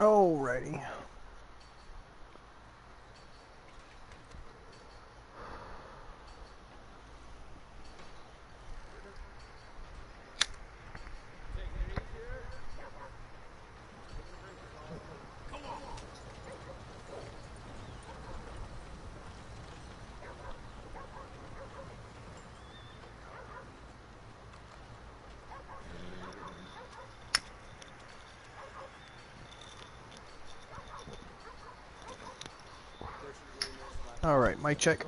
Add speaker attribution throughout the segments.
Speaker 1: Alrighty. Alright, mic check.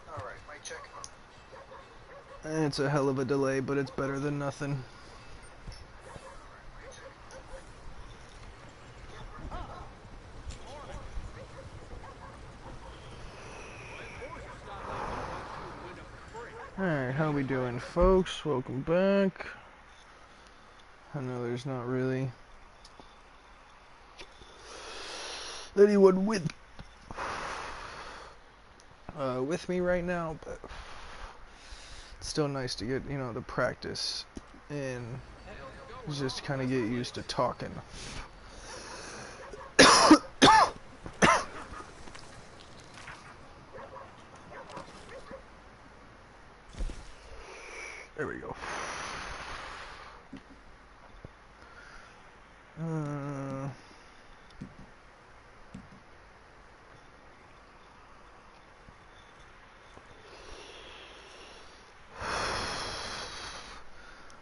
Speaker 1: Alright, mic check. It's a hell of a delay, but it's better than nothing. Alright, how we doing, folks? Welcome back. I know there's not really anyone with me right now, but it's still nice to get, you know, the practice and just kind of get used to talking. There we go.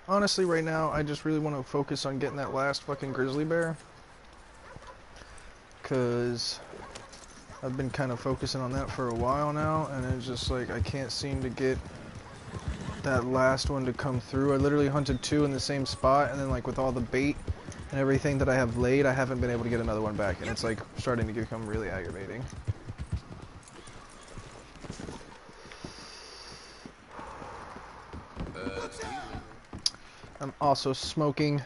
Speaker 1: Honestly, right now, I just really want to focus on getting that last fucking grizzly bear. Because I've been kind of focusing on that for a while now, and it's just like, I can't seem to get that last one to come through. I literally hunted 2 in the same spot, and then like with all the bait and everything that I have laid, I haven't been able to get another one back, and it's like starting to become really aggravating. I'm also smoking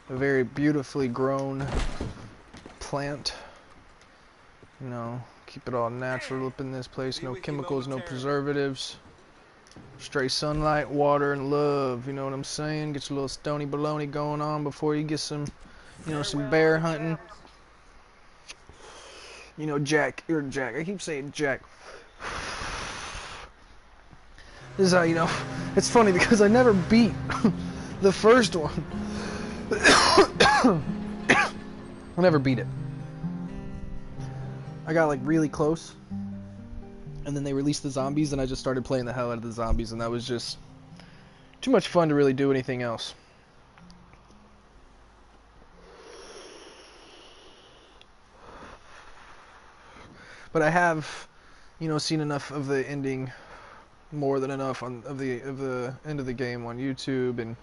Speaker 1: a very beautifully grown plant. You know, keep it all natural up in this place. No chemicals, no preservatives. Straight sunlight, water, and love. You know what I'm saying? Get your little stony baloney going on before you get some, you know, some bear hunting. You know, Jack. You're Jack. I keep saying Jack. This is how you know. It's funny because I never beat the first one. I never beat it. I got like really close, and then they released the zombies, and I just started playing the hell out of the zombies, and that was just too much fun to really do anything else. But I have, you know, seen enough of the ending, more than enough of the end of the game on YouTube and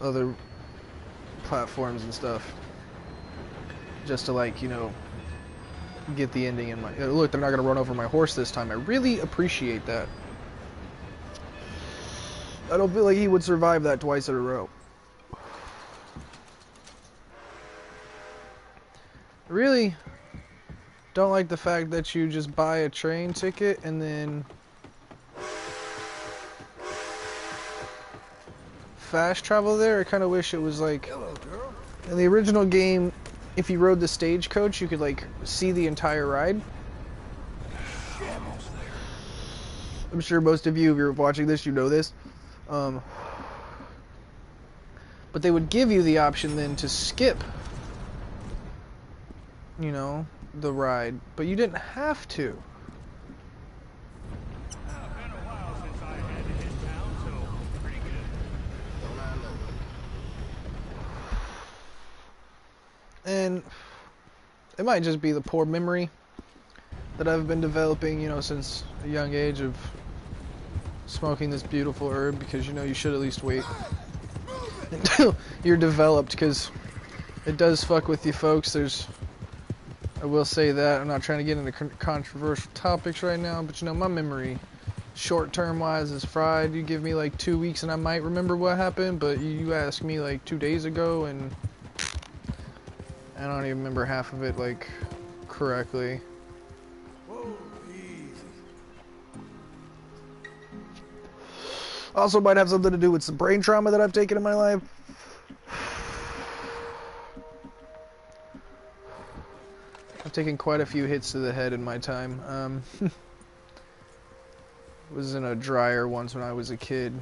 Speaker 1: other platforms and stuff, just to, like, you know, get the ending in my... Look, they're not gonna run over my horse this time. I really appreciate that. I don't feel like he would survive that twice in a row. I really don't like the fact that you just buy a train ticket and then fast travel there. I kind of wish it was like in the original game, if you rode the stagecoach, you could like see the entire ride. I'm sure most of you, if you're watching this, you know this. But they would give you the option then to skip, you know, the ride, but you didn't have to. And it might just be the poor memory that I've been developing, you know, since a young age of smoking this beautiful herb, because, you know, you should at least wait until you're developed, because it does fuck with you, folks. I will say that. I'm not trying to get into controversial topics right now, but, you know, my memory, short-term wise, is fried. You give me like 2 weeks and I might remember what happened, but you ask me like 2 days ago and I don't even remember half of it, like, correctly. Whoa, easy. Also might have something to do with some brain trauma that I've taken in my life. I've taken quite a few hits to the head in my time. Was in a dryer once when I was a kid.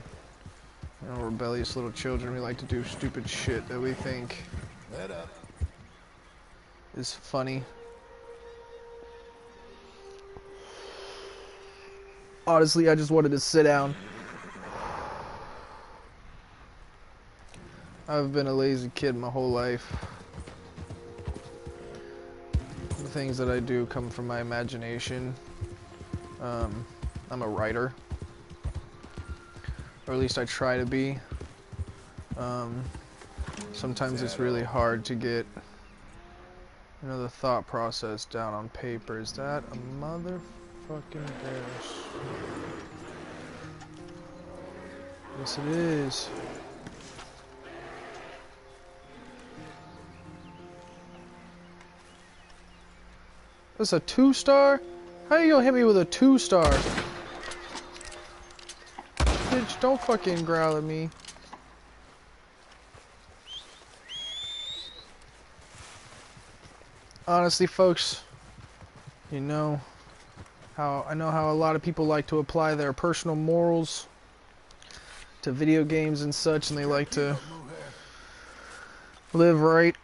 Speaker 1: You know, rebellious little children, we like to do stupid shit that we think is funny. Honestly, I just wanted to sit down. I've been a lazy kid my whole life. The things that I do come from my imagination. I'm a writer. Or at least I try to be. Sometimes it's really hard to get, you know, the thought process down on paper. Is that a motherfucking bear? Yes, it is. That's a 2-star? How you gonna hit me with a 2-star? Bitch, don't fucking growl at me. Honestly, folks, you know how a lot of people like to apply their personal morals to video games and such, and they like to live right.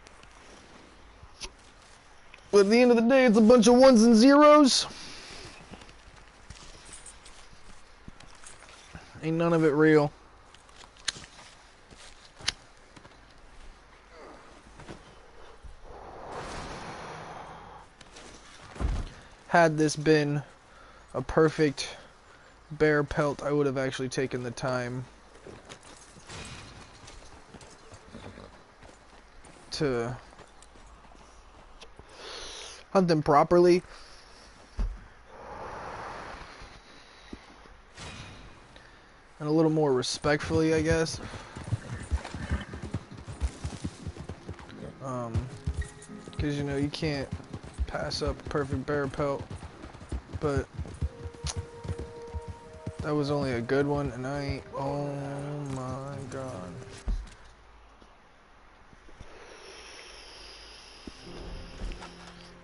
Speaker 1: But at the end of the day, it's a bunch of ones and zeros. Ain't none of it real. Had this been a perfect bear pelt, I would have actually taken the time to hunt them properly. And a little more respectfully, I guess. Because, you know, you can't pass up a perfect bear pelt. But that was only a good one, and I ain't... Oh my god.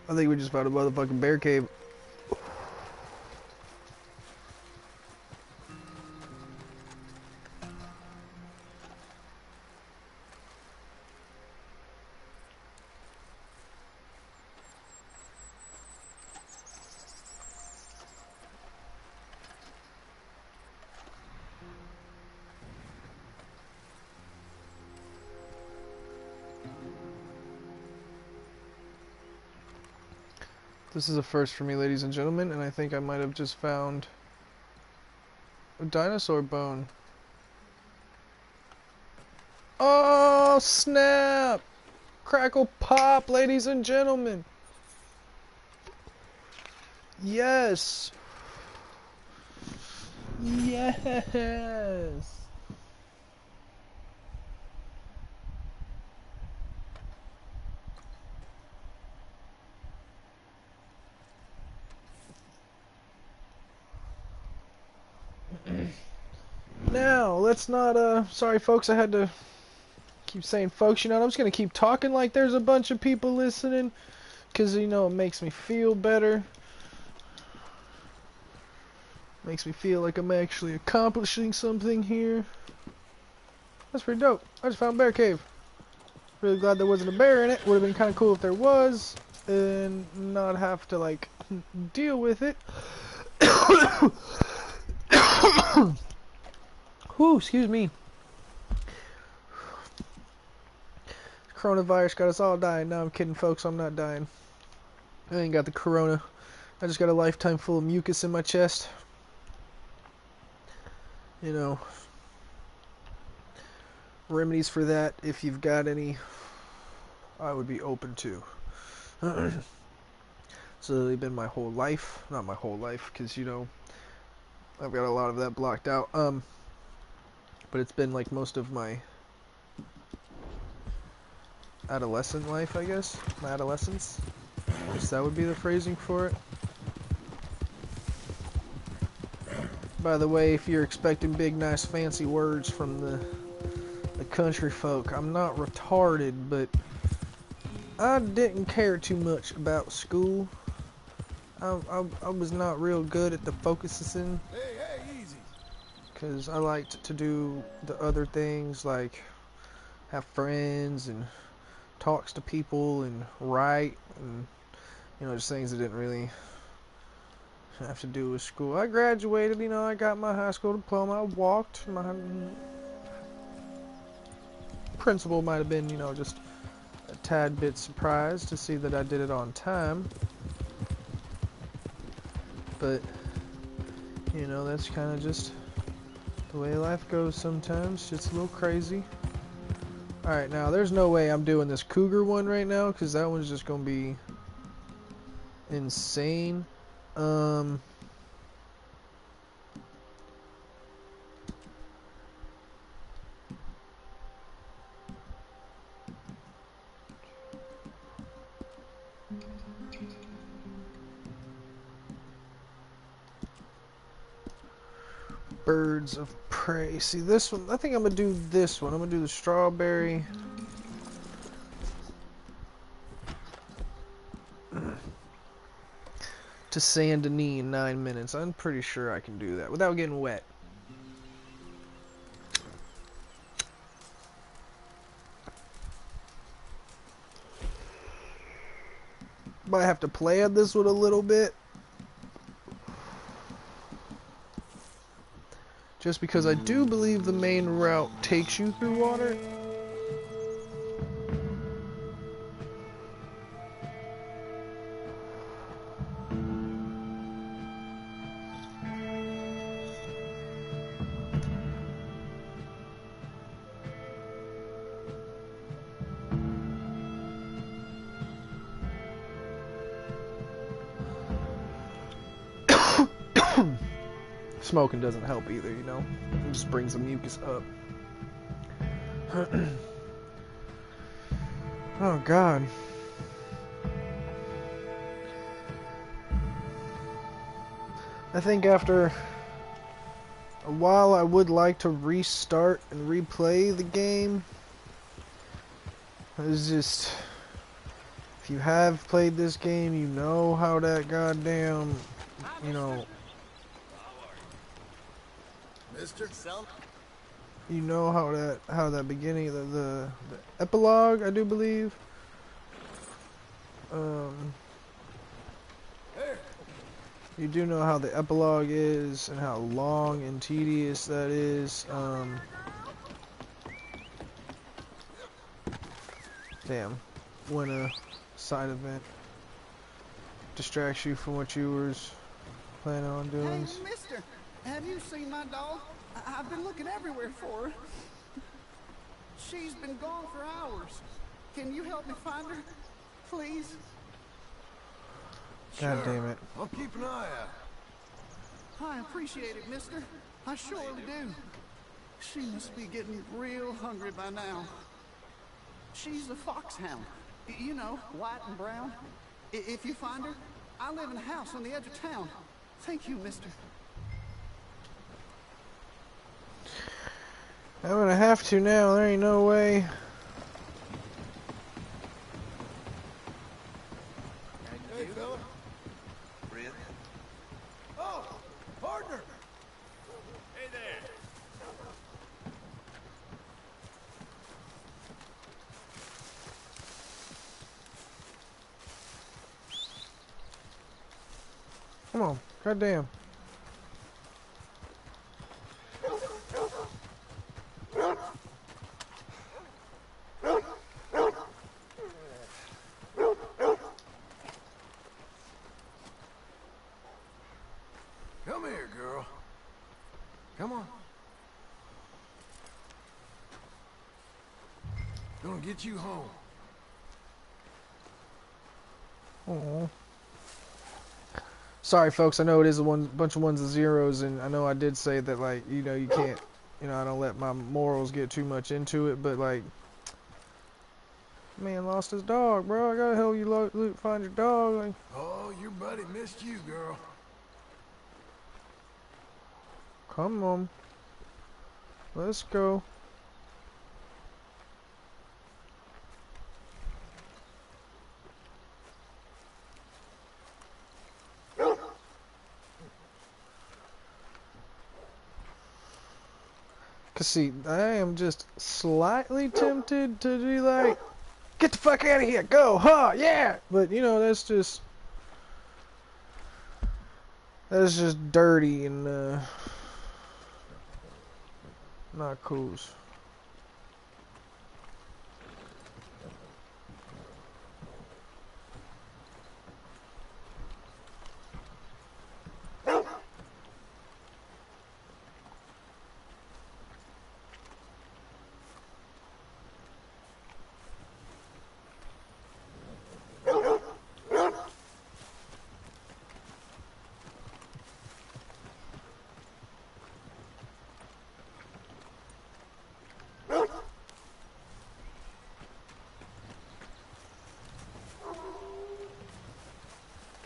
Speaker 1: I think we just found a motherfucking bear cave. This is a first for me, ladies and gentlemen, and I think I might have just found a dinosaur bone. Oh, snap! Crackle pop, ladies and gentlemen! Yes! Yes! Now, let's not, sorry folks, I had to keep saying folks, you know, I'm just gonna keep talking like there's a bunch of people listening, because, you know, it makes me feel better. Makes me feel like I'm actually accomplishing something here. That's pretty dope. I just found a bear cave. Really glad there wasn't a bear in it. Would have been kind of cool if there was, and not have to, like, deal with it. Whew, excuse me. Coronavirus got us all dying. No, I'm kidding, folks. I'm not dying. I ain't got the corona. I just got a lifetime full of mucus in my chest. You know, remedies for that, if you've got any, I would be open to. So they've been my whole life. Not my whole life, because, you know, I've got a lot of that blocked out. But it's been like most of my adolescent life, I guess. My adolescence. I guess that would be the phrasing for it. By the way, if you're expecting big, nice, fancy words from the country folk, I'm not retarded, but I didn't care too much about school. I was not real good at the focusing.
Speaker 2: Hey, easy.
Speaker 1: Because I liked to do the other things, like have friends and talks to people and write and, you know, just things that didn't really have to do with school. I graduated, you know, I got my high school diploma, I walked. My principal might have been, you know, just a tad bit surprised to see that I did it on time. But, you know, that's kind of just the way life goes sometimes. It's a little crazy. Alright, now there's no way I'm doing this cougar one right now, because that one's just going to be insane. Birds of prey. See, this one, I think I'm going to do this one. I'm going to do the strawberry. To Saint Denis in 9 minutes. I'm pretty sure I can do that without getting wet. Might have to play on this one a little bit. Just because I do believe the main route takes you through water. Smoking doesn't help either, you know? It just brings the mucus up. Oh, God. I think after a while I would like to restart and replay the game. It's just... If you have played this game, you know how that goddamn... You know...
Speaker 2: Mister?
Speaker 1: You know how that beginning, the epilogue, I do believe. You do know how the epilogue is and how long and tedious that is. Damn, when a side event distracts you from what you were planning on doing.
Speaker 3: Hey, mister, have you seen my dog? I've been looking everywhere for her. She's been gone for hours. Can you help me find her, please?
Speaker 1: God damn it.
Speaker 2: I'll keep an eye out.
Speaker 3: I appreciate it, mister. I surely do. She must be getting real hungry by now. She's a foxhound. You know, white and brown. If you find her, I live in a house on the edge of town. Thank you, mister.
Speaker 1: I'm gonna have to now, there ain't no way.
Speaker 2: Hey, fella.
Speaker 4: Brent?
Speaker 2: Oh, partner.
Speaker 4: Hey there.
Speaker 1: Come on, goddamn.
Speaker 2: Come here, girl. Come on. Gonna get you home.
Speaker 1: Aww. Sorry, folks. I know it is a bunch of ones and zeros, and I know I did say that, like, you know, you can't, you know, I don't let my morals get too much into it, but, like, man lost his dog, bro. I gotta help you find your dog. Like,
Speaker 2: Oh, your buddy missed you, girl.
Speaker 1: Come on. Let's go. Cause see, I am just slightly tempted to be like, get the fuck out of here, go, huh, yeah! But you know, that's just dirty and not cool.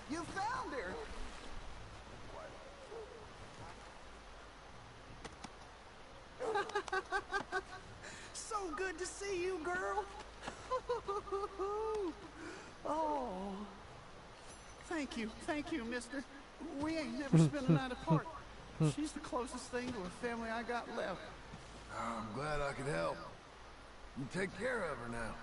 Speaker 3: You found her. So good to see you, girl. Oh. Thank you, mister. We ain't never spent a night apart. She's the closest thing to a family I got left.
Speaker 2: Oh, I'm glad I could help. You take care of her now.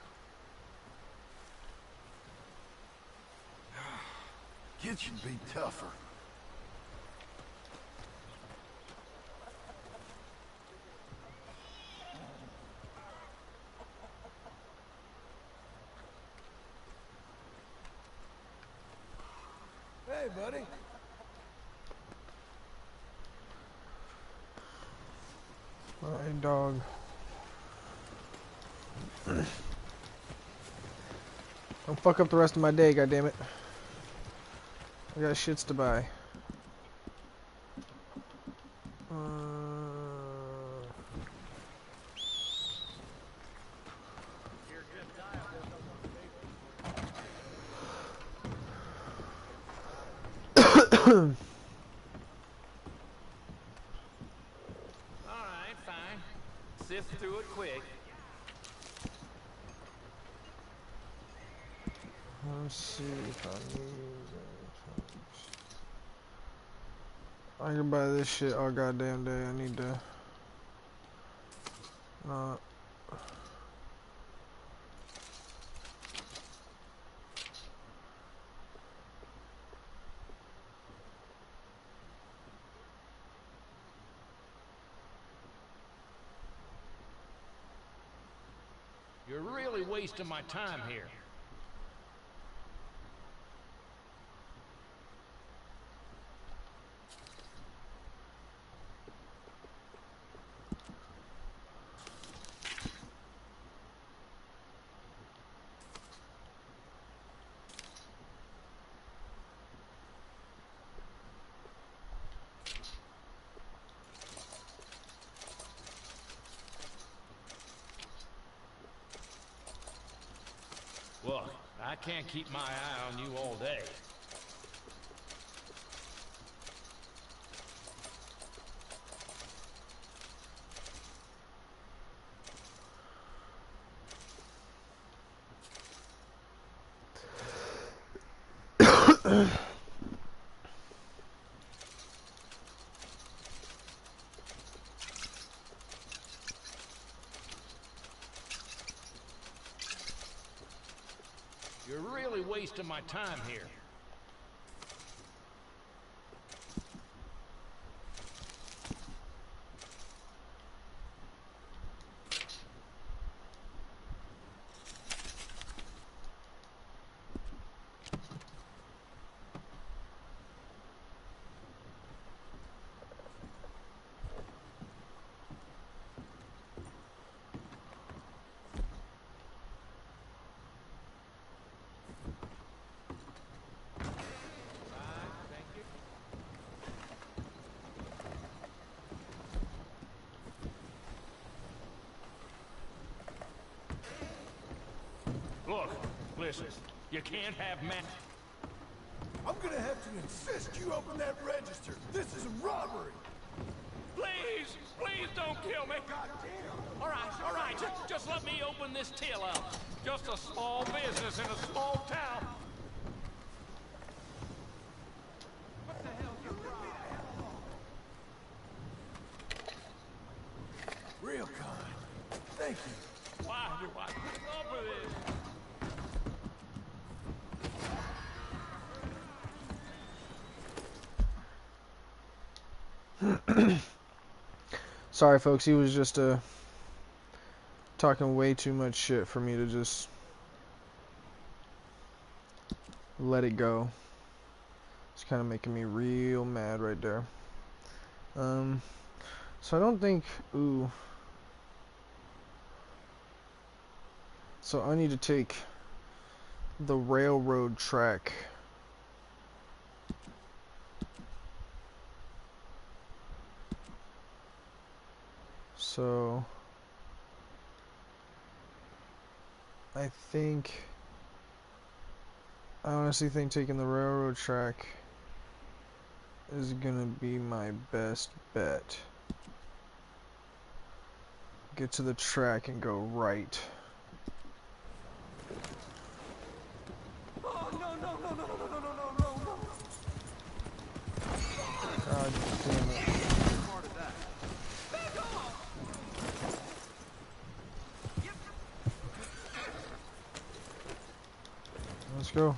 Speaker 2: Kids should be tougher. Hey, buddy.
Speaker 1: Hey, dog. Don't fuck up the rest of my day, goddammit. I got shits to buy.
Speaker 4: Alright, fine. Sift through it quick.
Speaker 1: Let's see if I need I can buy this shit all goddamn day. I need to not.
Speaker 4: You're really wasting my time here. Look, I can't keep my eye on you all day. You're really wasting my time here. Look, listen, you can't have men.
Speaker 2: I'm gonna have to insist you open that register. This is a robbery.
Speaker 4: Please, please don't kill me. All right, just let me open this till up. Just a small business in a small town.
Speaker 2: Real kind. Thank you.
Speaker 4: Why do I put up with this?
Speaker 1: Sorry, folks. He was just talking way too much shit for me to just let it go. It's kind of making me real mad right there. So I don't think. Ooh. So I need to take the railroad track. So I honestly think taking the railroad track is gonna be my best bet. Get to the track and go right.
Speaker 3: Oh, no.
Speaker 1: God damn it.
Speaker 3: Part of that.
Speaker 1: Let's go.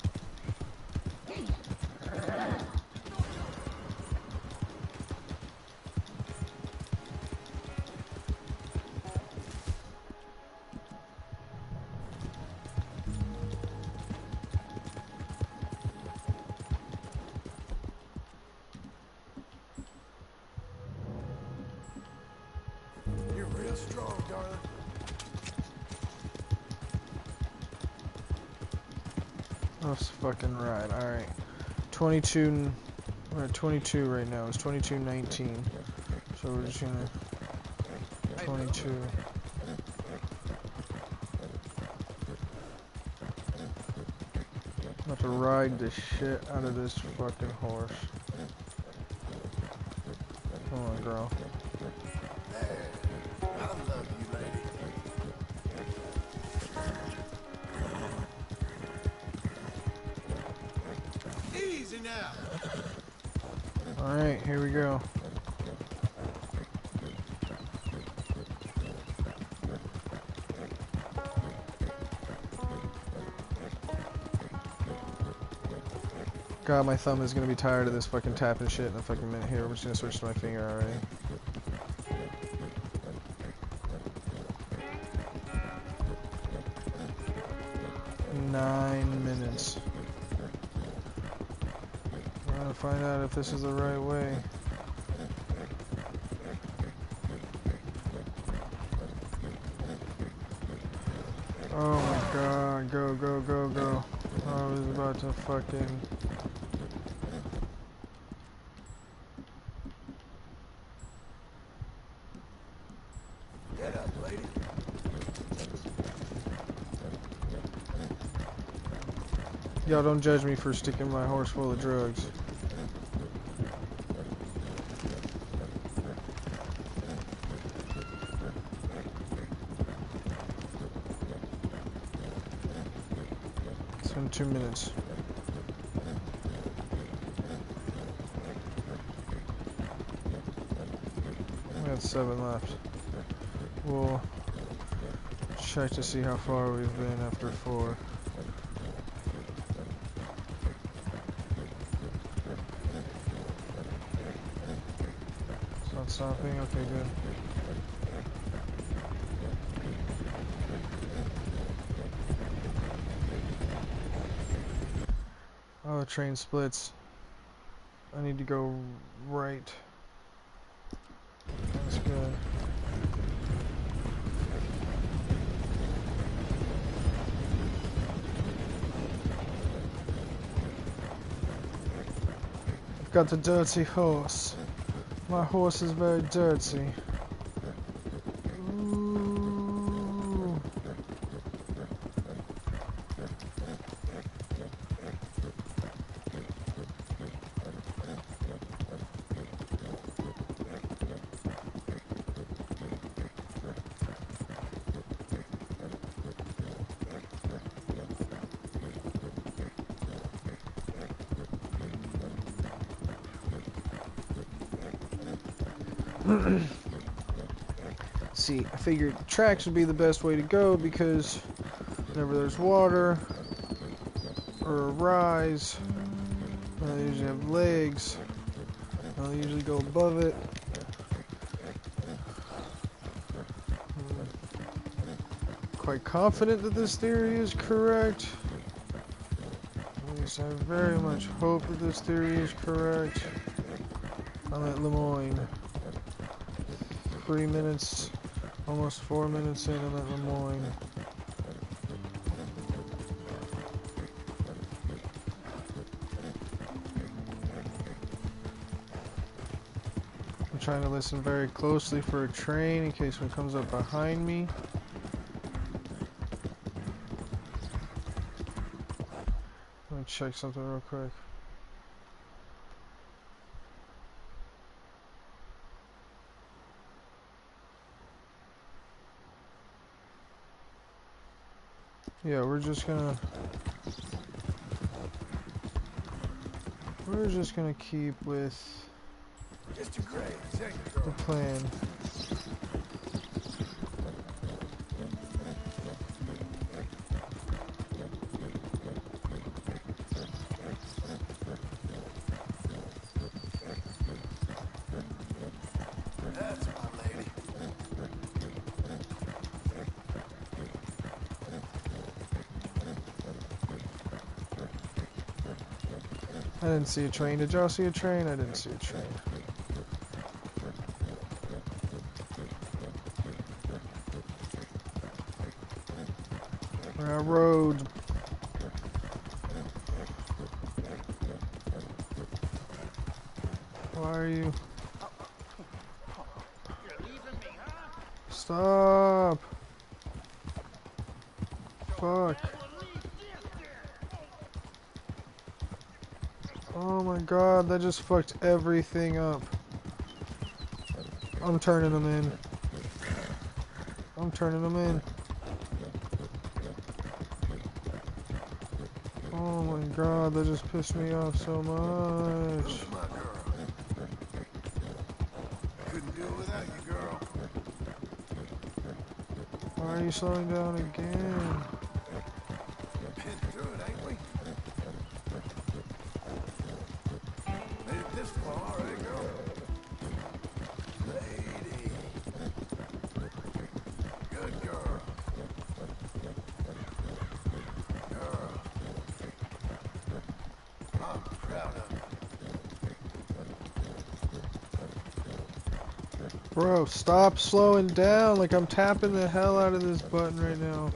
Speaker 2: You're real strong, darling.
Speaker 1: That's fucking right. Alright. 22. We're at 22 right now. It's 22:19. So we're just gonna. 22. I'm about to ride the shit out of this fucking horse. Come on, girl.
Speaker 2: I love you, lady. Easy now.
Speaker 1: Alright, here we go. God, my thumb is gonna be tired of this fucking tapping shit in a fucking minute here. I'm just gonna switch to my finger already. Nine minutes. I'm gonna find out if this is the right way. Oh my god, go. I was about to fucking...
Speaker 2: Get up, lady.
Speaker 1: Y'all don't judge me for sticking my horse full of drugs. It's been 2 minutes. We got 7 left. We'll check to see how far we've been after 4. It's not stopping? Okay, good. Oh, the train splits. I need to go right. That's good. I've got the dirty horse. My horse is very dirty. Ooh. See, I figured tracks would be the best way to go because whenever there's water or a rise, they usually have legs. I'll usually go above it. Quite confident that this theory is correct. At least I very much hope that this theory is correct. I'm at Lemoyne. 3 minutes, almost 4 minutes in, I'm at Lemoyne. I'm trying to listen very closely for a train in case one comes up behind me. Let me check something real quick. Yeah, we're just gonna keep with
Speaker 2: Mr. Gray, check the
Speaker 1: the
Speaker 2: girl.
Speaker 1: plan.
Speaker 2: That's my lady.
Speaker 1: I didn't see a train. Did y'all see a train? I didn't see a train. We're on roads. Why are you? Stop! Fuck. Oh my god, that just fucked everything up. I'm turning them in. I'm turning them in. Oh my god, that just pissed me off so much.
Speaker 2: Who's my girl? Couldn't do it without you, girl.
Speaker 1: Why are you slowing down again?
Speaker 2: Been through it, ain't we? Made it this far, eh, girl? Lady. Good girl. Girl. I'm proud of you.
Speaker 1: Bro, stop slowing down. Like, I'm tapping the hell out of this button right now.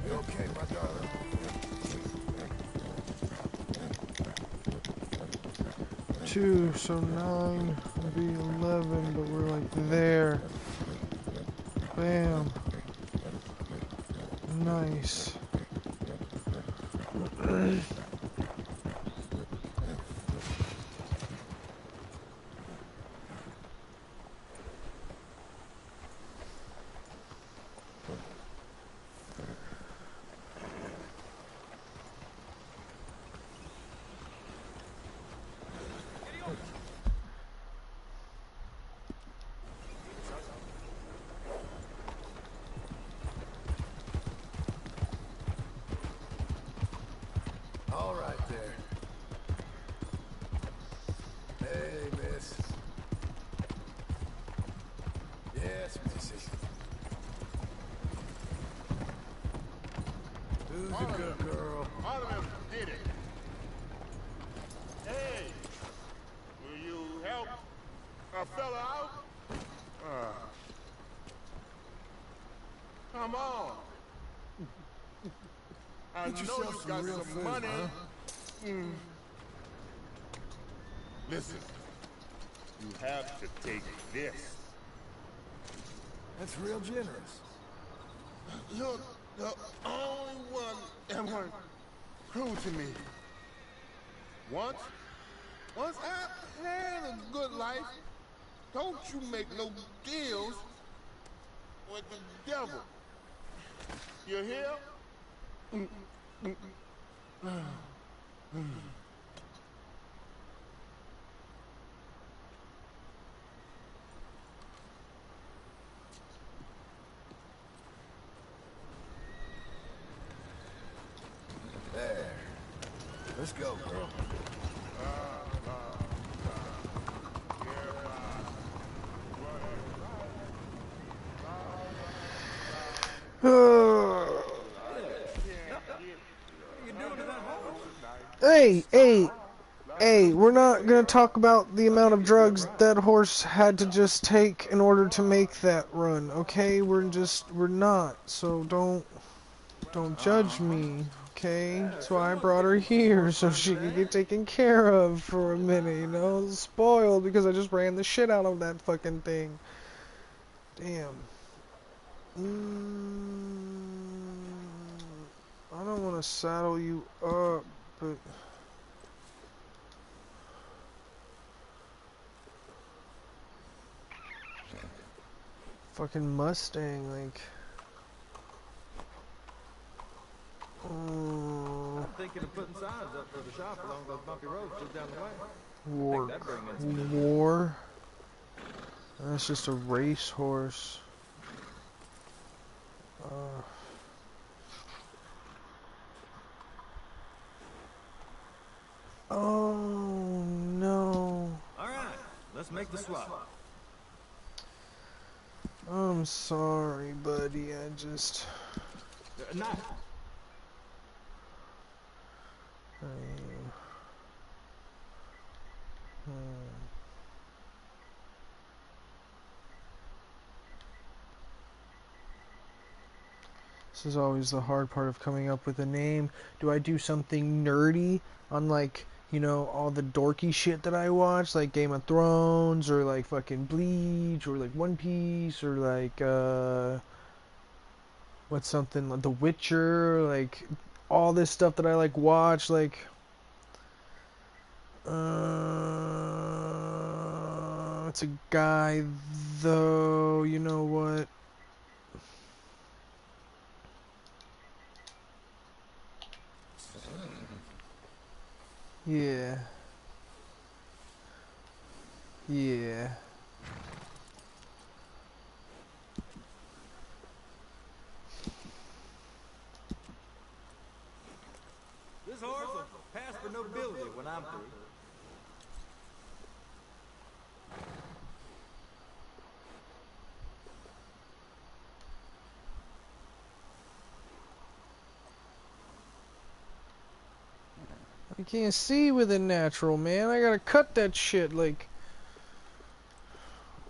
Speaker 2: You okay, my darling?
Speaker 1: 2, so 9 would be 11, but we're like there. Bam. Nice.
Speaker 2: All right there. Hey, miss. Yes, missy. Who's a good girl?
Speaker 5: All of them did it. Hey, will you help a fella out? Come on. I
Speaker 2: Get
Speaker 5: know
Speaker 2: yourself
Speaker 5: you
Speaker 2: some
Speaker 5: got
Speaker 2: real
Speaker 5: some
Speaker 2: food,
Speaker 5: money.
Speaker 2: huh?
Speaker 5: Listen, you have to take this.
Speaker 2: That's real generous.
Speaker 5: You're the only one that weren't cruel to me. Once I had a good life, don't you make no deals with the devil. You here?
Speaker 2: There. Let's go, girl.
Speaker 1: Hey, hey, hey, we're not gonna talk about the amount of drugs that horse had to just take in order to make that run, okay? We're not, so don't judge me, okay? That's why I brought her here, so she could get taken care of for a minute, you know? Spoiled because I just ran the shit out of that fucking thing. Damn. I don't want to saddle you up, but... Fucking Mustang, like...
Speaker 6: I'm thinking of putting signs up for the shop along those bumpy roads just down the way.
Speaker 1: War? That's just a racehorse. Oh no.
Speaker 6: Alright, let's make the swap.
Speaker 1: I'm sorry, buddy. I just...
Speaker 6: Not.
Speaker 1: This is always the hard part of coming up with a name. Do I do something nerdy on, like, you know, all the dorky shit that I watch, like Game of Thrones, or like fucking Bleach, or like One Piece, or like what's something like The Witcher, like all this stuff that I like watch, like it's a guy though, you know what? Yeah. Yeah.
Speaker 6: This horse will pass for nobility when I'm through.
Speaker 1: I can't see with a natural, man. I gotta cut that shit, like...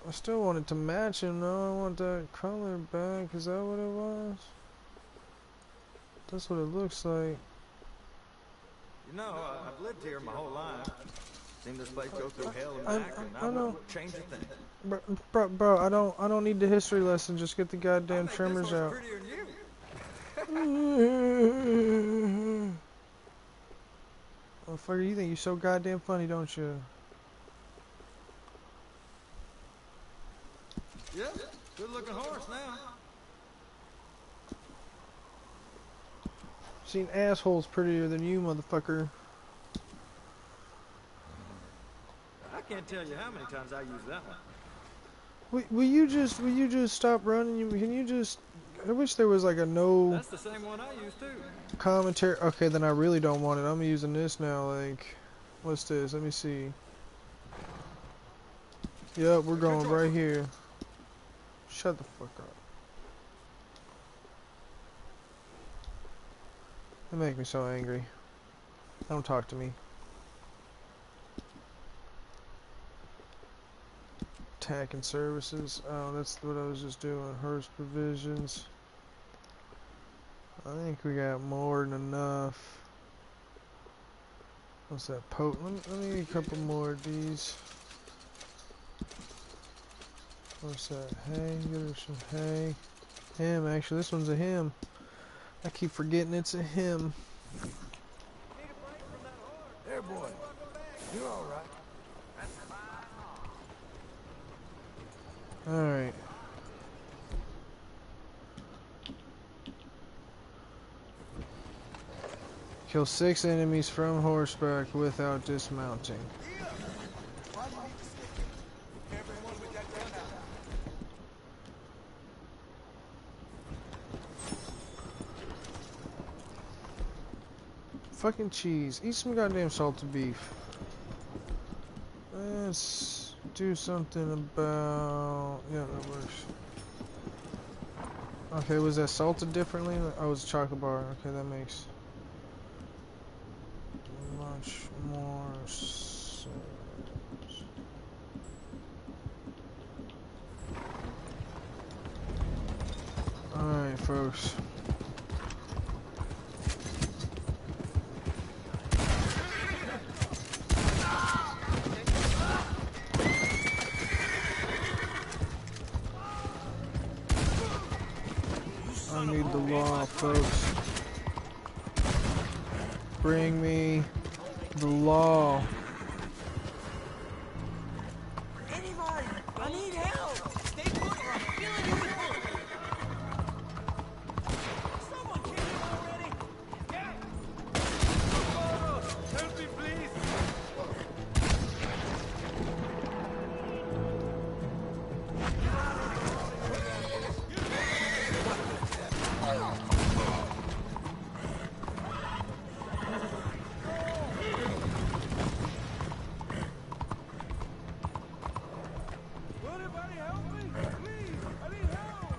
Speaker 1: I still want it to match him, though. I want that color back. Is that what it was? That's what it looks like.
Speaker 6: You know, I've lived here my whole life. Seen this place go through hell and back, and I wouldn't change a thing.
Speaker 1: Bro, I don't need the history lesson. Just get the goddamn trimmers out.
Speaker 6: Prettier than you.
Speaker 1: Motherfucker, you think you're so goddamn funny, don't you?
Speaker 6: Yeah, good looking horse now.
Speaker 1: Seen assholes prettier than you, motherfucker.
Speaker 6: I can't tell you how many times I use that one.
Speaker 1: Will you just stop running? Can you just... I wish there was like a no...
Speaker 6: That's the same one I use too.
Speaker 1: Commentary. Okay, then I really don't want it. I'm using this now, like... What's this? Let me see. Yep, we're going right here. Shut the fuck up. They make me so angry. Don't talk to me. Tack and services. Oh, that's what I was just doing. Hearst provisions. I think we got more than enough. What's that? Let me get a couple more of these. What's that? Hay. Get her some hay. Him, actually. This one's a him. I keep forgetting it's a him.
Speaker 2: There, boy. You're all right.
Speaker 1: Alright. Kill 6 enemies from horseback without dismounting. Fucking cheese. Eat some goddamn salted beef. Let's do something about... Yeah, that works. Okay, was that salted differently? Oh, it was a chocolate bar. Okay, that makes much more sense. Alright, folks. I need the law, folks. Bring me the law.
Speaker 7: Anybody, I need help. Stay put or I'm killing you with bullets. Someone kill him already. Yeah. Help me, please. Anybody help me? Please, I need help.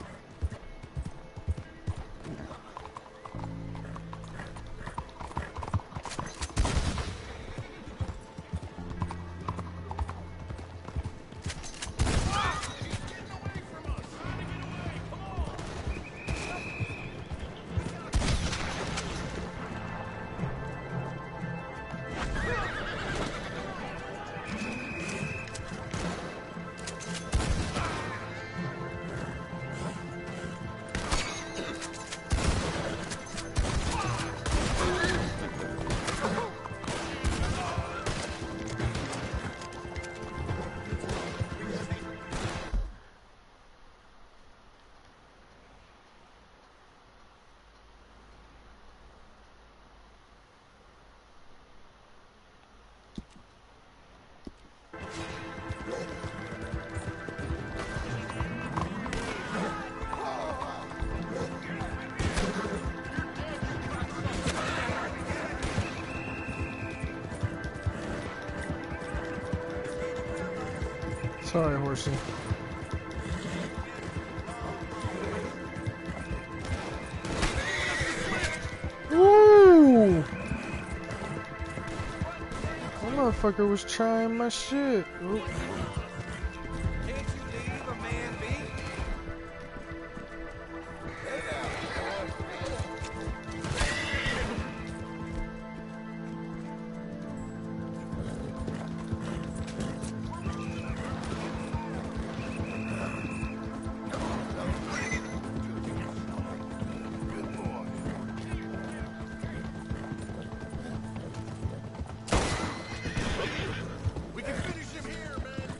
Speaker 1: Sorry, horsey. Woo! That motherfucker was trying my shit. Oop.
Speaker 6: Can't you leave a man be?
Speaker 5: We can finish him here, man.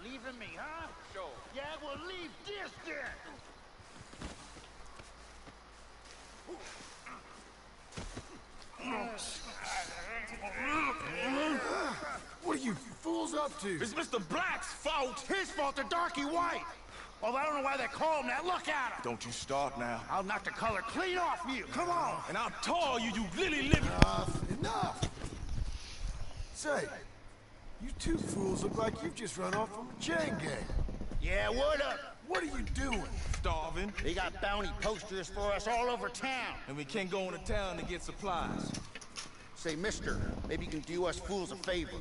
Speaker 3: Leaving me, huh?
Speaker 4: Sure.
Speaker 3: Yeah, well, leave this then.
Speaker 2: What are you fools up to?
Speaker 5: It's Mr. Black's fault.
Speaker 3: His fault, the darky white. Although I don't know why they call him that. Look at him.
Speaker 5: Don't you start now.
Speaker 3: I'll knock the color clean off you. Come on.
Speaker 5: And I'll tar you, you lily-livered.
Speaker 2: Enough! Say, you two fools look like you've just run off from a chain gang.
Speaker 3: Yeah, what up?
Speaker 2: What are you doing?
Speaker 5: Starving.
Speaker 3: They got bounty posters for us all over town.
Speaker 5: And we can't go into town to get supplies.
Speaker 3: Say, mister, maybe you can do us fools a favor.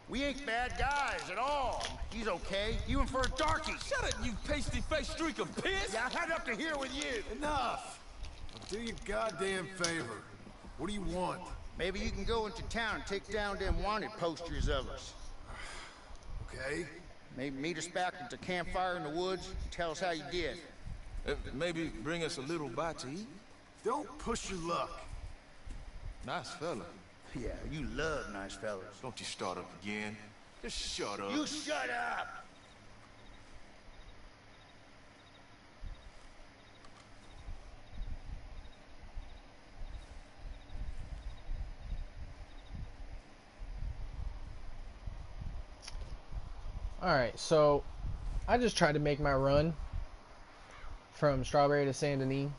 Speaker 3: We ain't bad guys at all. He's okay, even for a darky.
Speaker 5: Shut it, you pasty-faced streak of piss!
Speaker 3: Yeah, I had up to here with you.
Speaker 2: Enough! I'll do you a goddamn favor. What do you want?
Speaker 3: Maybe you can go into town and take down them wanted posters of us.
Speaker 2: Okay?
Speaker 3: Maybe meet us back at the campfire in the woods and tell us how you did.
Speaker 5: Maybe bring us a little bite to eat.
Speaker 2: Don't push your luck.
Speaker 5: Nice fella.
Speaker 3: Yeah, you love nice fellas.
Speaker 5: Don't you start up again. Just shut up.
Speaker 3: You shut up!
Speaker 1: Alright, so I just tried to make my run from Strawberry to Saint Denis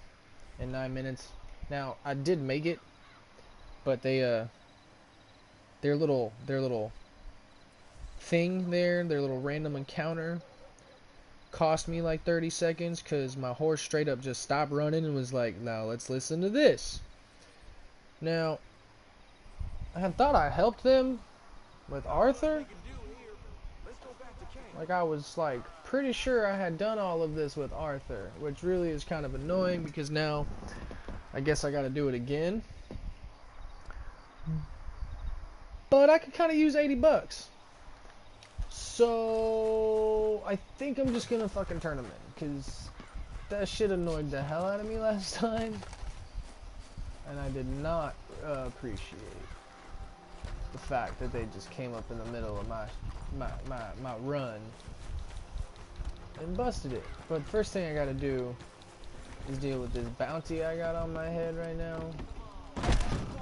Speaker 1: in 9 minutes. Now, I did make it, but their little thing there, their little random encounter cost me like 30 seconds because my horse straight up just stopped running and was like, now let's listen to this. Now, I had thought I helped them with Arthur. Like, I was like pretty sure I had done all of this with Arthur, which really is kind of annoying because now I guess I gotta do it again. But I could kind of use 80 bucks. So I think I'm just gonna fucking turn them in, because that shit annoyed the hell out of me last time. And I did not appreciate the fact that they just came up in the middle of my run and busted it. But first thing I gotta do is deal with this bounty I got on my head right now.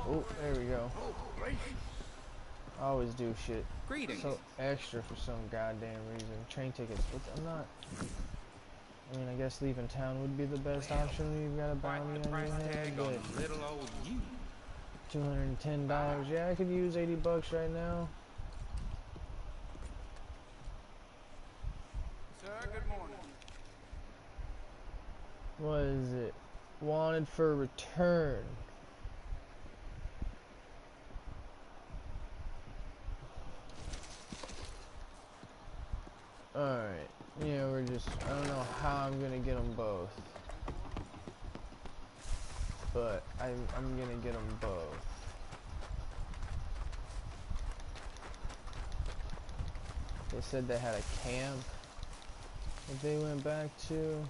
Speaker 1: Oh, there we go. I always do shit so extra for some goddamn reason. Train tickets. I'm not. I mean, I guess leaving town would be the best option when you've got a bounty on your head, but $210. Yeah, I could use 80 bucks right now.
Speaker 3: Sir, good morning.
Speaker 1: What is it? Wanted for return. Alright. Yeah, we're just... I don't know how I'm gonna get them both. But I'm gonna get them both. They said they had a camp that they went back to.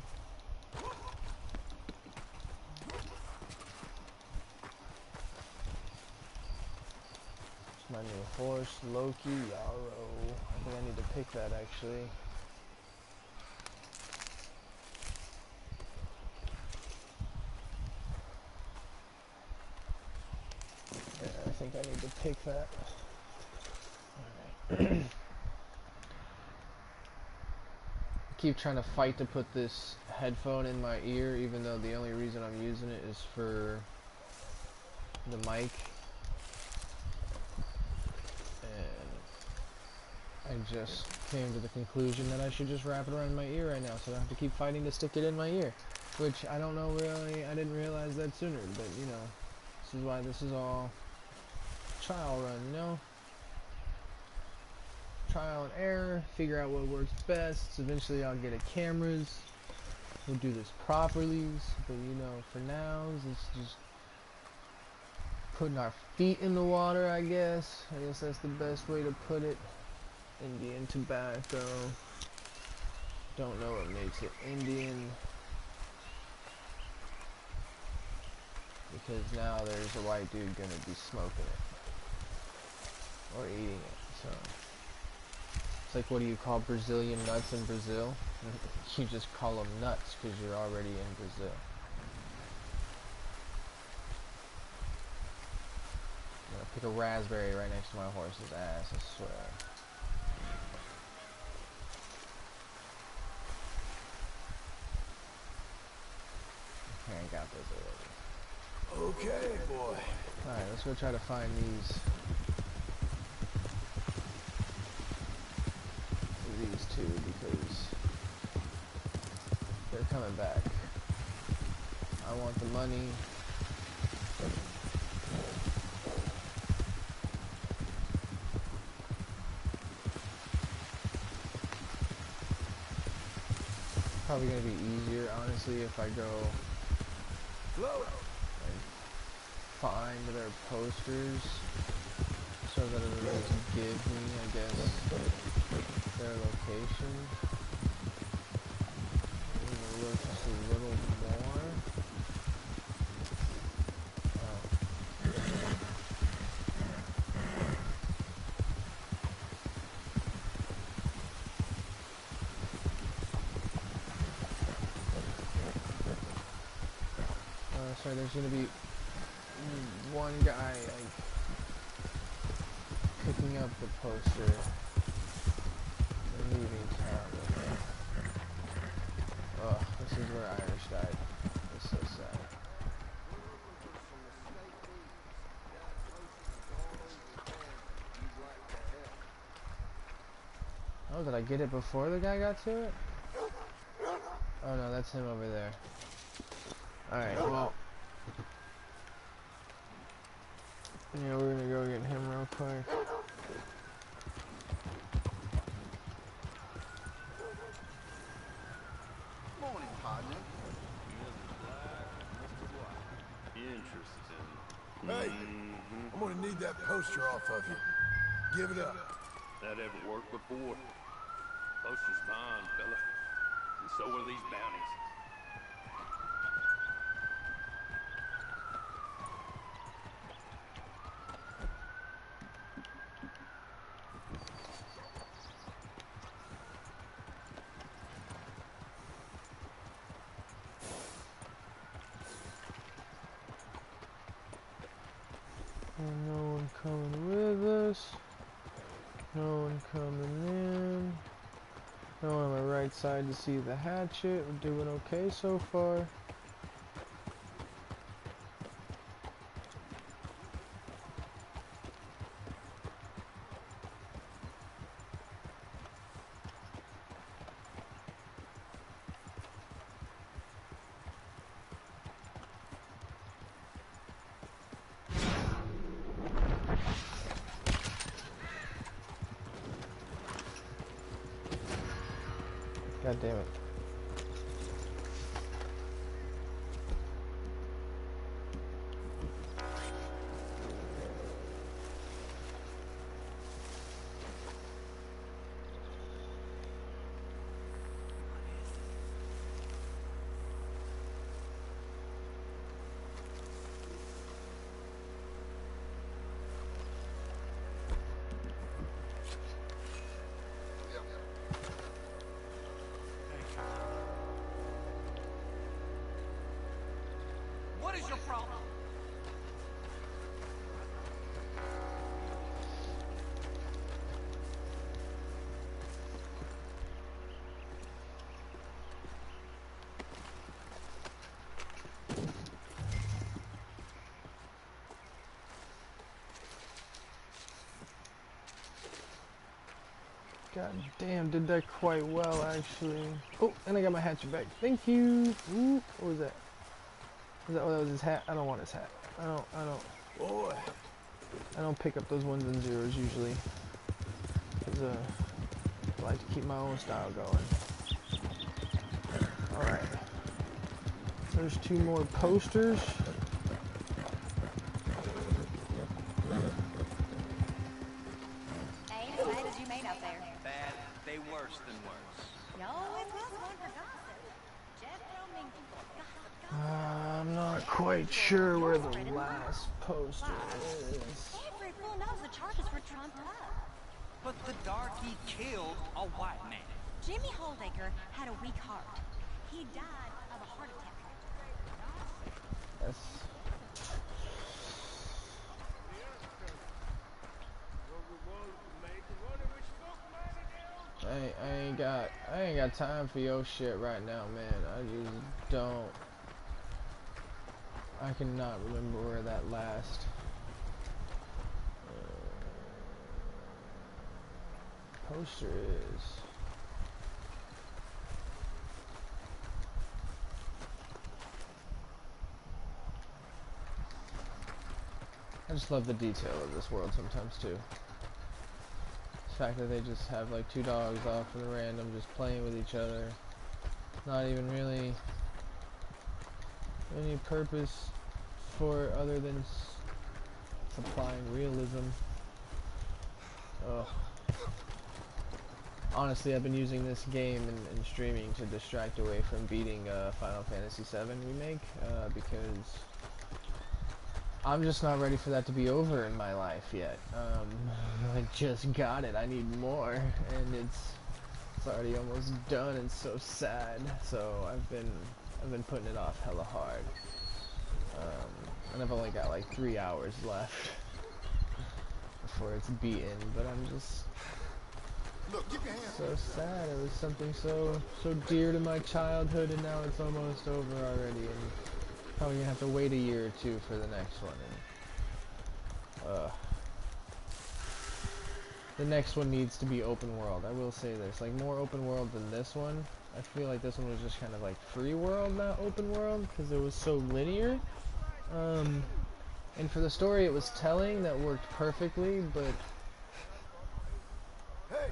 Speaker 1: It's my new horse, Loki Yarrow. I think I need to pick that actually. Yeah, I think I need to pick that. Alright. Keep trying to fight to put this headphone in my ear, even though the only reason I'm using it is for the mic. And I just came to the conclusion that I should just wrap it around my ear right now, so I don't have to keep fighting to stick it in my ear. Which I don't know really, I didn't realize that sooner, but you know, this is why this is all trial run, you know? Trial and error, figure out what works best. So eventually I'll get a cameras. We'll do this properly, but you know, for now, it's just putting our feet in the water, I guess. I guess that's the best way to put it. Indian tobacco. Don't know what makes it Indian. Because now there's a white dude gonna be smoking it. Or eating it, so. It's like, what do you call Brazilian nuts in Brazil? You just call them nuts because you're already in Brazil. I'm gonna pick a raspberry right next to my horse's ass, I swear. Okay, I got this already.
Speaker 2: Okay, boy.
Speaker 1: Alright, let's go try to find these two because they're coming back. I want the money. Probably gonna be easier, honestly, if I go and find their posters so that it'll just give me, I guess, their location. Look just a little more. So there's gonna be one guy like picking up the poster and leaving town with it. Ugh, this is where Irish died. It's so sad. Oh, did I get it before the guy got to it? Oh no, that's him over there. Alright, well. Yeah, we're gonna go get him real quick.
Speaker 3: Morning, partner.
Speaker 5: Interesting.
Speaker 2: Hey, I'm gonna need that poster off of you. Give it up.
Speaker 5: That ever worked before? Poster's mine, fella. And so are these bounties.
Speaker 1: No one coming with us. No one coming in. No one on my right side to see the hatchet. We're doing okay so far. God damn it.
Speaker 7: What is your problem?
Speaker 1: God damn, did that quite well actually. Oh, and I got my hatchet back. Thank you. Ooh, what was that? Was that, oh, that was his hat? I don't want his hat.
Speaker 2: Boy.
Speaker 1: I don't pick up those ones and zeros usually. Cause I like to keep my own style going. Alright. There's two more posters.
Speaker 8: Hey, as bad as you made out there.
Speaker 7: Bad, they worse than worse.
Speaker 8: No, it was one for gossip. Jeff Roman, gossip.
Speaker 1: I'm not quite sure where the last poster is.
Speaker 8: Every fool knows the charges were trumped up.
Speaker 7: But the darky killed a white man.
Speaker 8: Jimmy Holdaker had a weak heart. He died of a heart attack.
Speaker 1: That's... I ain't got time for your shit right now, man. I just don't. I cannot remember where that last poster is. I just love the detail of this world sometimes too. The fact that they just have like two dogs off in random just playing with each other. Not even really any purpose for other than supplying realism. Ugh. Honestly, I've been using this game and streaming to distract away from beating Final Fantasy VII Remake because I'm just not ready for that to be over in my life yet. I just got it. I need more, and it's already almost done. It's so sad. So I've been putting it off hella hard, and I've only got like 3 hours left before it's beaten. But I'm just so sad. It was something so dear to my childhood, and now it's almost over already. And probably gonna have to wait a year or two for the next one. And, the next one needs to be open world. I will say this, like more open world than this one. I feel like this one was just kind of like free world, not open world, because it was so linear. And for the story it was telling, that worked perfectly, but...
Speaker 2: Hey!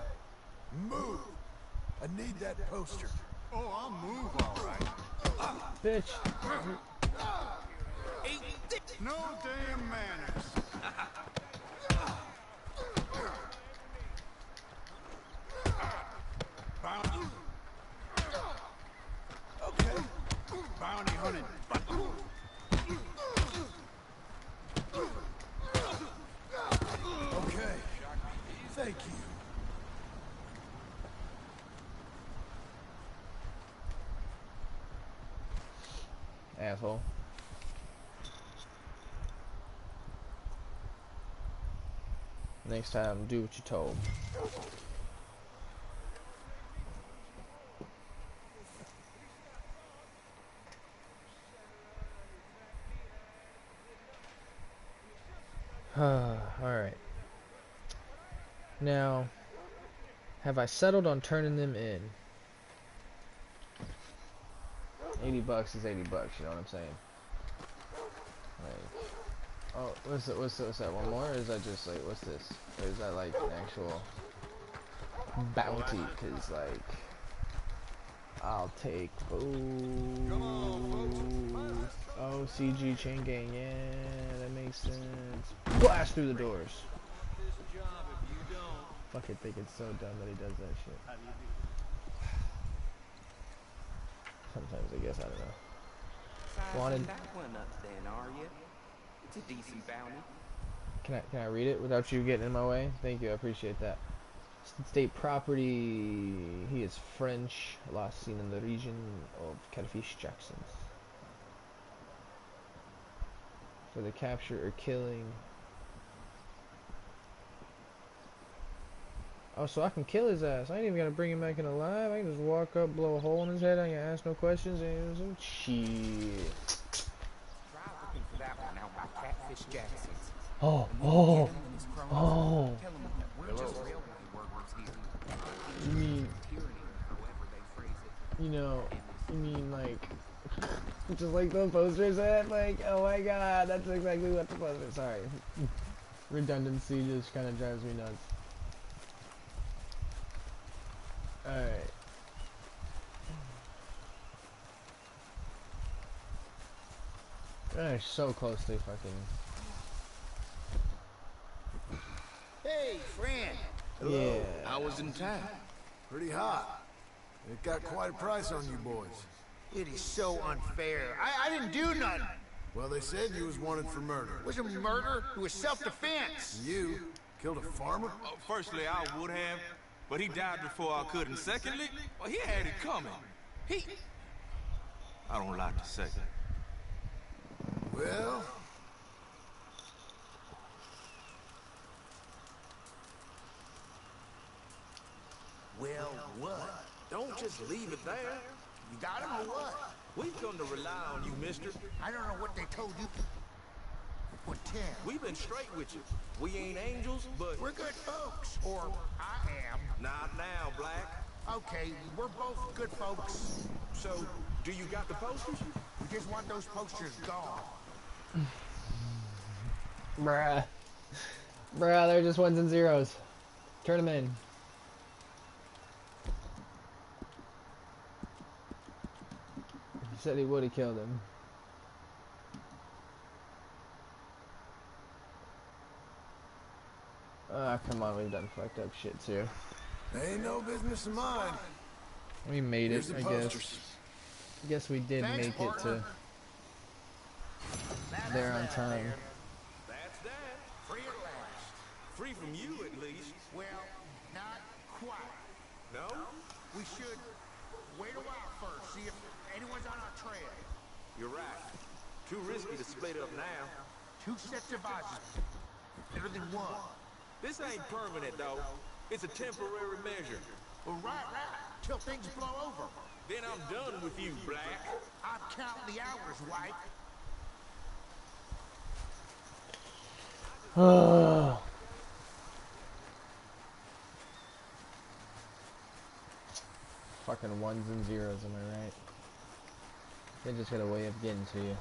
Speaker 2: Move! I need that poster.
Speaker 3: Oh, I'll move all right.
Speaker 1: Bitch!
Speaker 3: No damn manners. Bounty. Okay. Bounty hunting.
Speaker 2: Okay. Thank you.
Speaker 1: Asshole. Next time, do what you're told. Alright. Now, have I settled on turning them in? $80 is $80, you know what I'm saying? Like, oh, what's that, one more? Or is that just like, what's this? Or is that like an actual bounty? Cause like, I'll take both. Oh, CG chain gang, yeah, that makes sense. Blast through the doors. Fuck it, think it's so dumb that he does that shit. Sometimes I guess, I don't know. Wanted.
Speaker 7: That one up then, are you? It's a decent bounty.
Speaker 1: Can I read it without you getting in my way? Thank you, I appreciate that. State property. He is French. Last seen in the region of Catfish Jacksons. For the capture or killing. Oh, so I can kill his ass. I ain't even gotta bring him back in alive. I can just walk up, blow a hole in his head. I can ask no questions. And shit.
Speaker 7: Try looking for that one out by Catfish Jacksons.
Speaker 1: Oh.
Speaker 7: Tell him that we're just railway workers here.
Speaker 1: You mean,
Speaker 7: Tyranny, however they phrase it.
Speaker 1: you know, you mean like, just like the poster said? Like, oh my god, that's exactly what the poster, sorry. Redundancy just kind of drives me nuts. Alright. Gosh, so closely fucking.
Speaker 9: Hey, friend.
Speaker 2: Hello.
Speaker 1: Yeah.
Speaker 9: I was in town.
Speaker 2: Pretty hot. It got quite a price on you boys.
Speaker 9: It is so unfair. I didn't do nothing.
Speaker 2: Well, they said you was wanted for murder.
Speaker 9: It was a murder. It was self-defense.
Speaker 2: You? Killed a farmer?
Speaker 10: Firstly, I would have, but he died before I could. And secondly, well, he had it coming. I don't like to say.
Speaker 2: Well...
Speaker 9: Well, what?
Speaker 10: Don't just leave it there.
Speaker 9: You got him or what?
Speaker 10: We've come to rely on you, mister.
Speaker 9: I don't know what they told you. What, Tim?
Speaker 10: We've been straight with you. We ain't angels, but...
Speaker 9: We're good folks. Or I am.
Speaker 10: Not now, Black.
Speaker 9: Okay, we're both good folks.
Speaker 10: So, do you got the posters?
Speaker 9: We just want those posters gone.
Speaker 1: Bruh. Bruh, they're just ones and zeros. Turn them in. He said he would have killed him. Ah, come on, we've done fucked up shits here.
Speaker 2: Ain't no business of mine.
Speaker 1: We made it,
Speaker 2: Here's the
Speaker 1: I
Speaker 2: posters.
Speaker 1: guess. I guess we did
Speaker 9: Thanks,
Speaker 1: make it
Speaker 9: partner.
Speaker 1: to there on time.
Speaker 10: That's that.
Speaker 9: Free at last.
Speaker 10: Free from you, at least.
Speaker 9: Well, not quite.
Speaker 10: No?
Speaker 9: We should wait a while first, see if anyone's on our trail.
Speaker 10: You're right. Too risky to split up now.
Speaker 9: 2 sets of eyes is better than 1.
Speaker 10: This ain't permanent, though. It's a temporary measure.
Speaker 9: Well, right. Till things blow over.
Speaker 10: Then I'm done with you, Black.
Speaker 9: I'm counting the hours, White.
Speaker 1: Fucking ones and zeros, am I right? They just got a way of getting to you.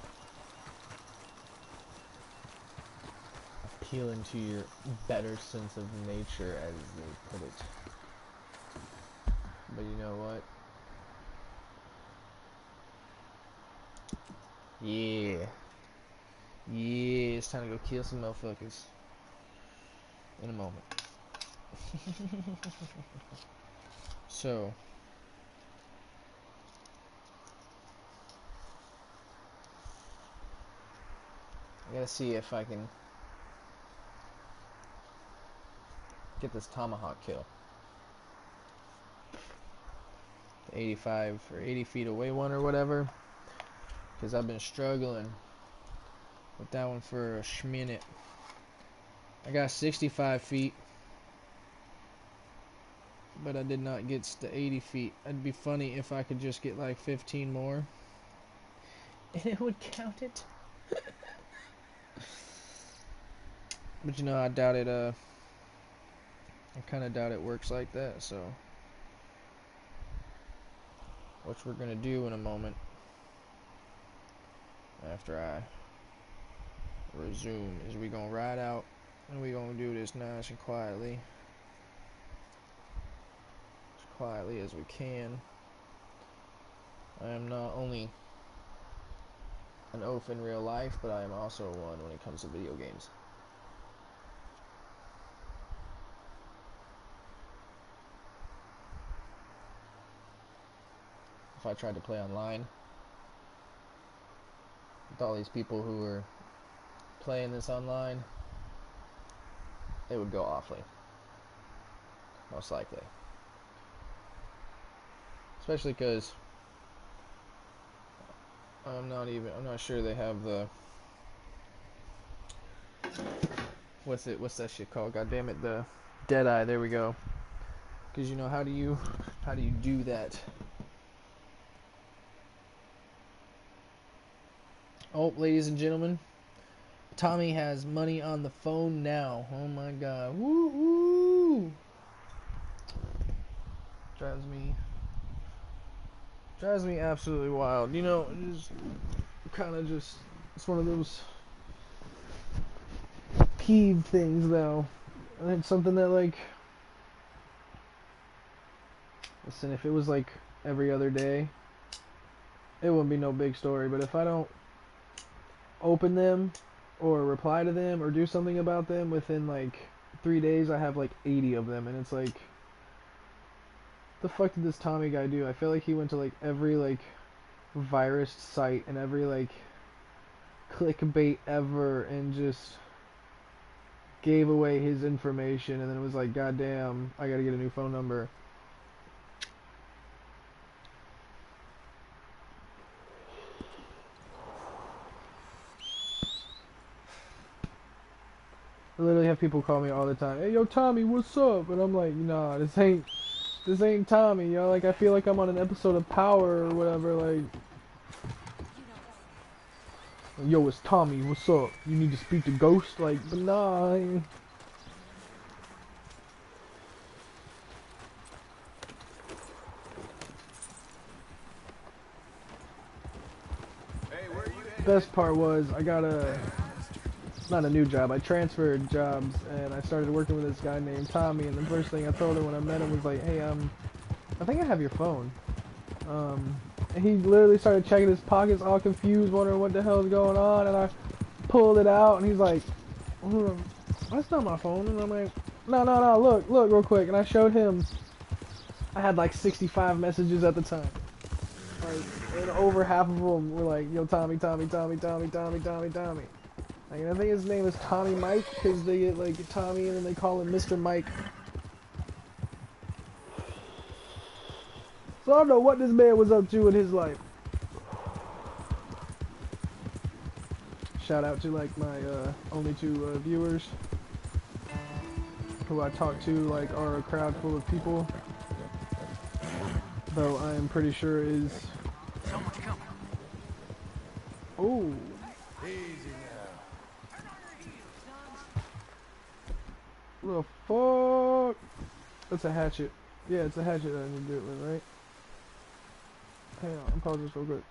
Speaker 1: Appealing to your better sense of nature, as they put it. But you know what? Yeah. Yeah, it's time to go kill some motherfuckers. In a moment. So. I gotta see if I can get this tomahawk kill. The 85 or 80 feet away one or whatever. Because I've been struggling with that one for a schminute. I got 65 feet. But I did not get the 80 feet. It'd be funny if I could just get like 15 more. And it would count it. But you know, I doubt it, I kinda doubt it works like that, so. What we're gonna do in a moment. After I resume, is we gonna ride out and we gonna do this nice and quietly. As quietly as we can. I am not only an oaf in real life, but I am also one when it comes to video games. If I tried to play online with all these people who were playing this online, it would go awfully. Most likely. Especially because I'm not sure they have the, what's that shit called? God damn it, the Deadeye, there we go. Because you know, how do you do that? Oh, ladies and gentlemen, Tommy has money on the phone now. Oh my god. Woo woo! Drives me absolutely wild. You know, it's one of those peeve things though. And it's something that, like, listen, if it was like every other day, it wouldn't be no big story, but if I don't open them or reply to them or do something about them within like 3 days, I have like 80 of them, and it's like, the fuck did this Tommy guy do? I feel like he went to like every like virus site and every like clickbait ever and just gave away his information, and then it was like, God damn, I gotta get a new phone number. I literally have people call me all the time. Hey, yo, Tommy, what's up? And I'm like, nah, this ain't Tommy, yo. Like, I feel like I'm on an episode of Power or whatever. Like, yo, it's Tommy. What's up? You need to speak to Ghost? Like, but nah. Best part was I got not a new job. I transferred jobs and I started working with this guy named Tommy. And the first thing I told him when I met him was like, hey, I think I have your phone. And he literally started checking his pockets, all confused, wondering what the hell is going on. And I pulled it out, and he's like, "That's not my phone." And I'm like, "No, look real quick." And I showed him. I had like 65 messages at the time. Like, and over half of them were like, "Yo, Tommy." Like, and I think his name is Tommy Mike because they get like Tommy and then they call him Mr. Mike. So I don't know what this man was up to in his life. Shout out to like my only two viewers who I talk to, like, are a crowd full of people. Though I am pretty sure is.
Speaker 9: Someone's coming.
Speaker 1: Oh.
Speaker 2: Easy now.
Speaker 1: The fuck? That's a hatchet. Yeah, it's a hatchet that I need to do it with, right? Hang on, I'll pause this real quick.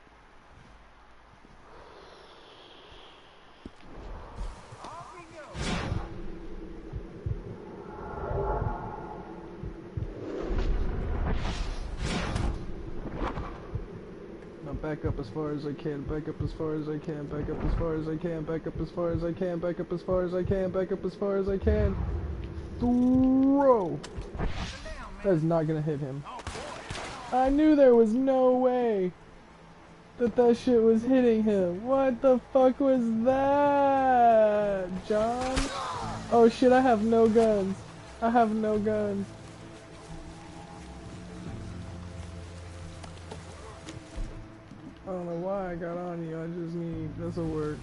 Speaker 1: Now back up as far as I can, back up as far as I can, back up as far as I can, back up as far as I can, back up as far as I can, back up as far as I can. Throw! That is not gonna hit him. I knew there was no way that shit was hitting him. What the fuck was that, John? Oh shit, I have no guns. I have no guns. I don't know why I got on you. I just need... this'll work.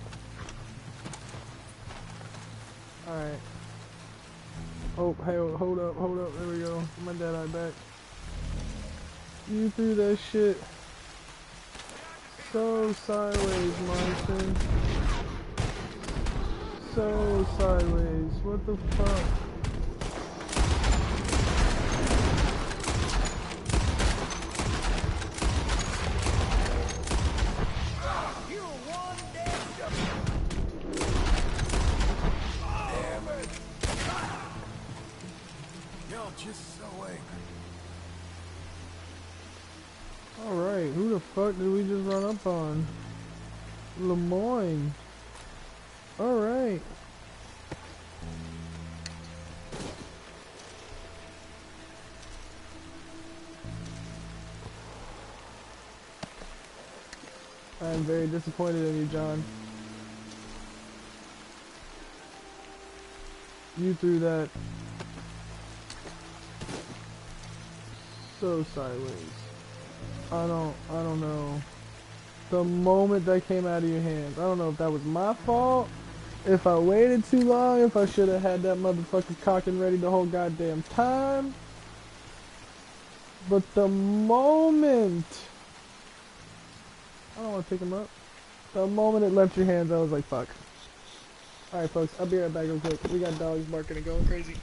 Speaker 1: Alright. Oh, hey, hold up. There we go. My dead eye back. You threw that shit so sideways, Martin. So sideways. What the fuck?
Speaker 2: Just so angry.
Speaker 1: Alright, who the fuck did we just run up on? Lemoyne. Alright. I am very disappointed in you, John. You threw that so sideways. I don't know. The moment that came out of your hands, I don't know if that was my fault, if I waited too long, if I should have had that motherfucker cocked and ready the whole goddamn time. But the moment, I don't want to pick him up. The moment it left your hands, I was like, fuck. Alright folks, I'll be right back real quick. We got dogs barking and going crazy.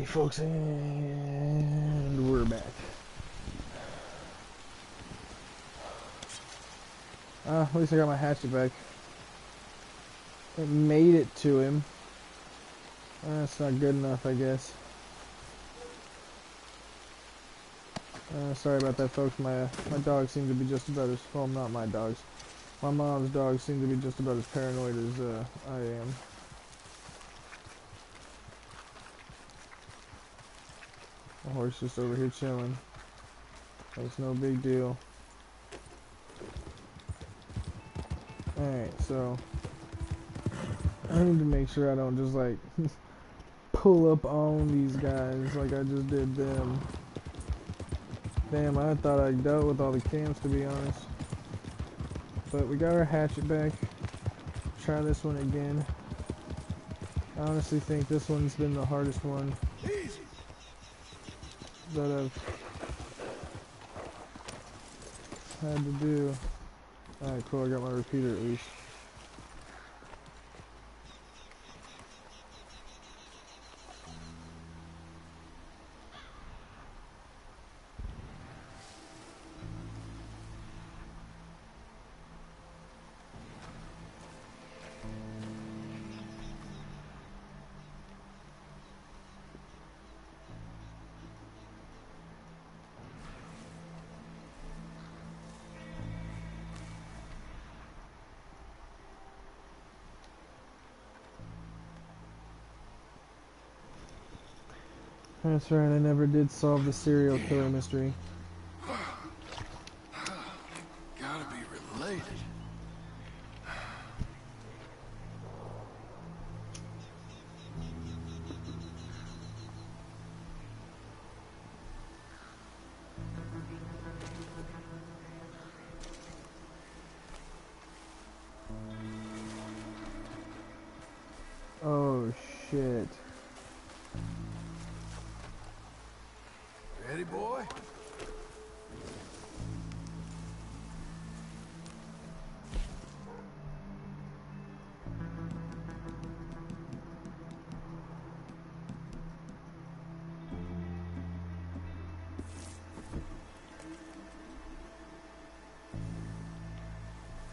Speaker 1: Alrighty, folks, and we're back. At least I got my hatchet back. It made it to him. That's not good enough, I guess. Sorry about that, folks. My dogs seem to be just about as... Well, not my dogs. My mom's dogs seem to be just about as paranoid as I am. The horse just over here chilling. It's no big deal. Alright, so... I need to make sure I don't just, like, pull up on these guys like I just did them. Damn, I thought I dealt with all the camps, to be honest. But we got our hatchet back. Try this one again. I honestly think this one's been the hardest one that I've had to do. Alright, cool, I got my repeater at least. That's right, I never did solve the serial killer mystery.
Speaker 2: Gotta be related.
Speaker 1: Oh shit.
Speaker 2: Ready, boy?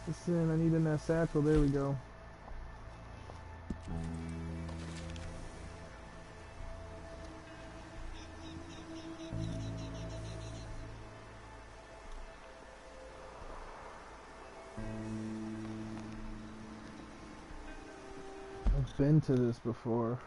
Speaker 1: Listen, I need in that satchel. There we go. I've been to this before.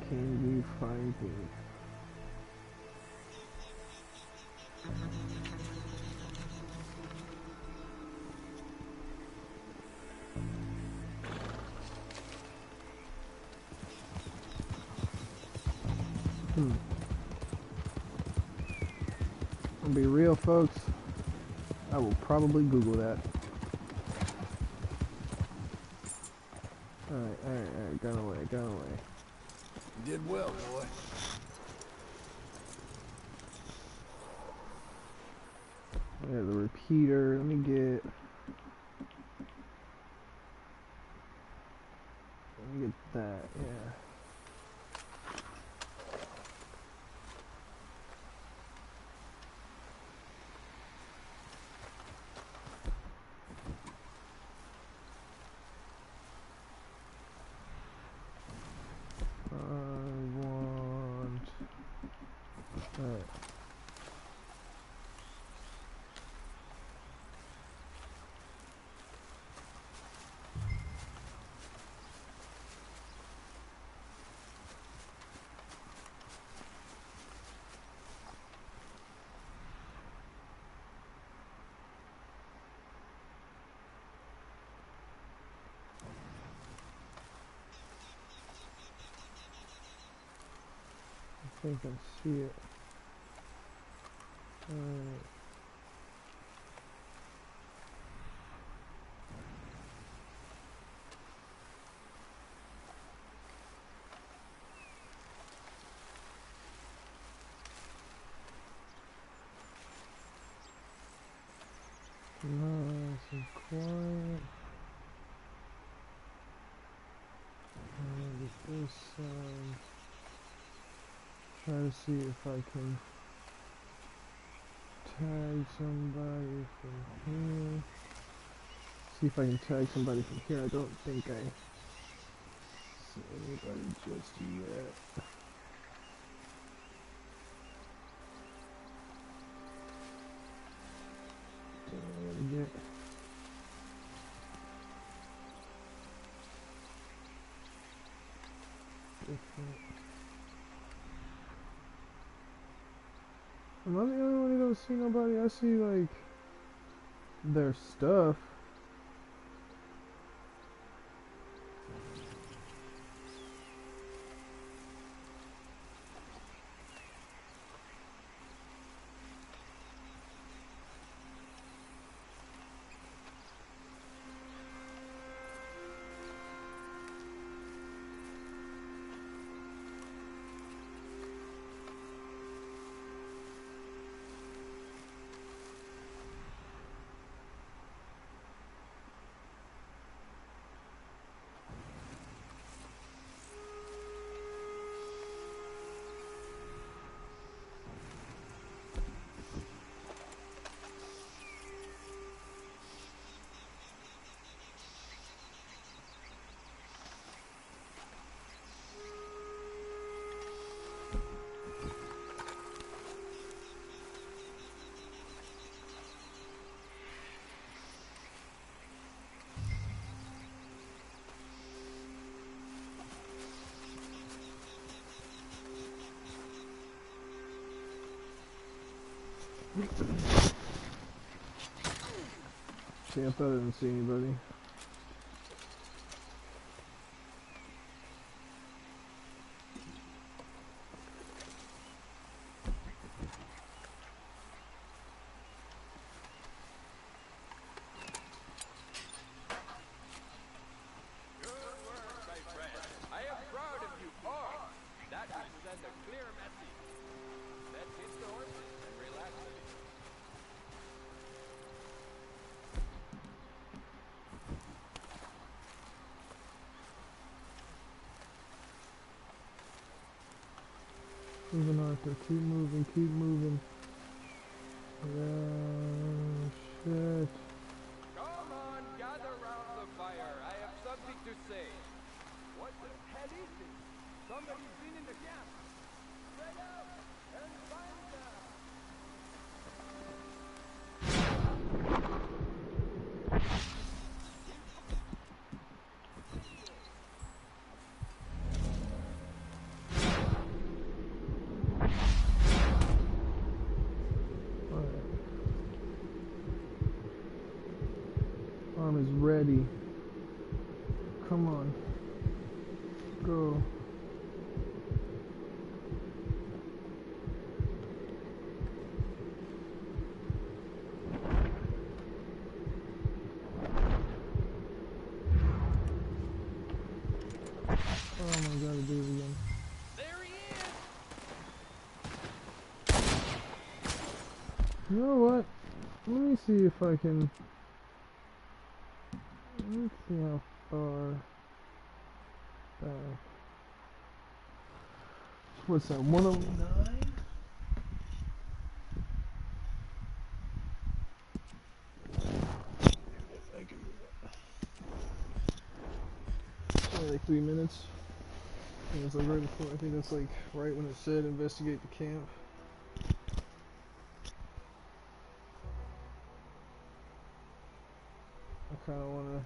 Speaker 1: Can we find it? I'll be real, folks. I will probably Google that. Alright, gun away.
Speaker 2: You did well, boy.
Speaker 1: Yeah, the repeater. Let me get that. Yeah. Alright. I think I see it. Nice and quiet. And this side. Try to see if I can tag somebody from here. See if I can tag somebody from here. I don't think I see anybody just yet. Get different. Am I the only one who don't see nobody? I see like their stuff. See, I thought I didn't see anybody. Moving Arthur, keep moving, keep moving. Yeah, shit.
Speaker 11: Come on, gather round the fire. I have something to say. What the hell is this? Somebody's been in the camp. Spread out and find them.
Speaker 1: Arm is ready. Come on. Go. Oh my god, I do it again.
Speaker 11: There he is.
Speaker 1: You know what? Let me see if I can. Let's see how far back. What's that? 109? Only like 3 minutes. I think it's like right before. I think that's like right when it said investigate the camp. I kind of want to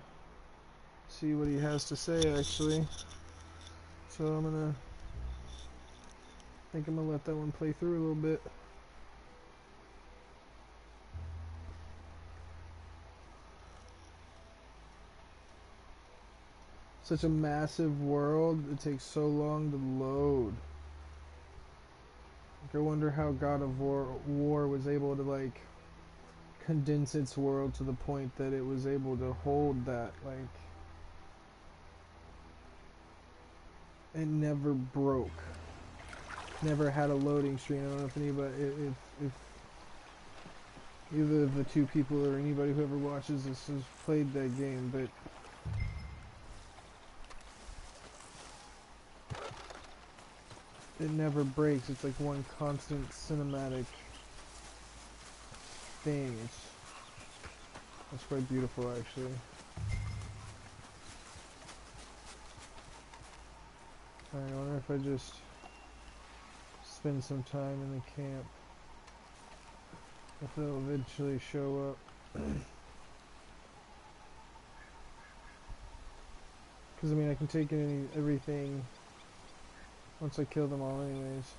Speaker 1: see what he has to say actually. So I think I'm gonna let that one play through a little bit. Such a massive world, it takes so long to load. Like, I wonder how God of War was able to like condense its world to the point that it was able to hold that, like it never broke. Never had a loading screen. I don't know if anybody, if either of the two people or anybody who ever watches this has played that game, but it never breaks. It's like one constant cinematic thing. It's quite beautiful, actually. Alright, I wonder if I just spend some time in the camp, if they'll eventually show up. Because I mean, I can take everything once I kill them all anyways.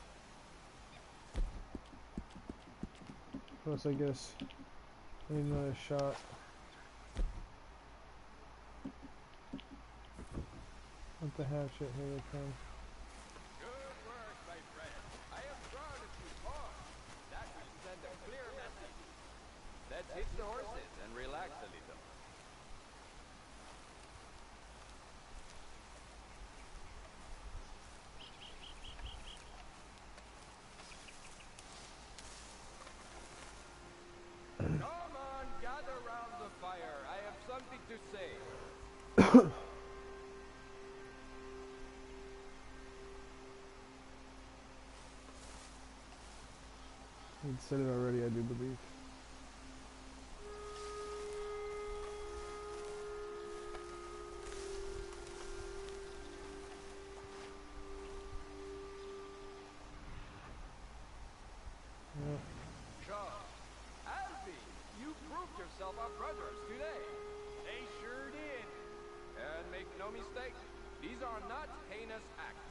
Speaker 1: Plus I guess I need another shot. With the hatchet, here they come.
Speaker 11: Good work, my friend. I am proud of you all. That will send a clear message. Let's hitch the horses and relax a little. Come on, gather round the fire. I have something to say.
Speaker 1: He'd said it already, I do believe.
Speaker 11: yourself our brothers today. They sure did. And make no mistake, these are not heinous acts.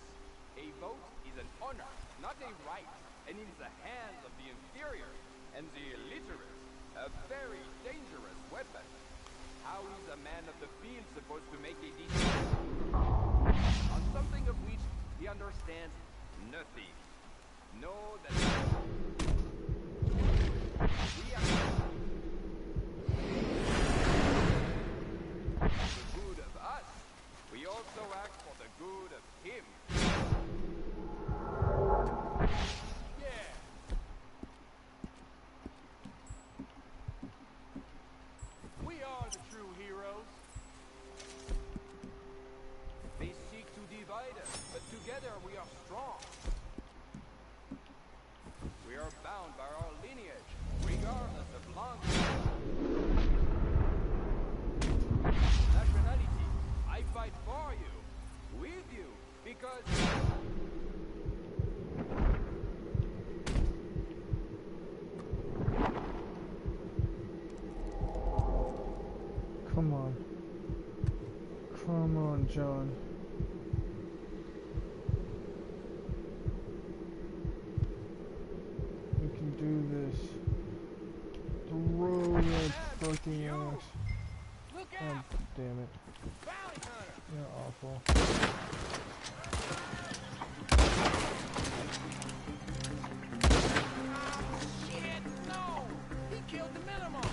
Speaker 11: A vote is an honor, not a right, and in the hands of the inferior and the illiterate, a very dangerous weapon. How is a man of the field supposed to make a decision on something of which he understands nothing? Know that we are for the good of us. We also act for the good of him. Yeah. We are the true heroes. They seek to divide us, but together we are strong. We are bound by our lineage, regardless of language. Nationality, I fight for you, with you, because...
Speaker 1: Come on. Come on, John. You can do this. Throw that fucking axe. God damn it. You're awful.
Speaker 11: Shit, no! He killed the minimum!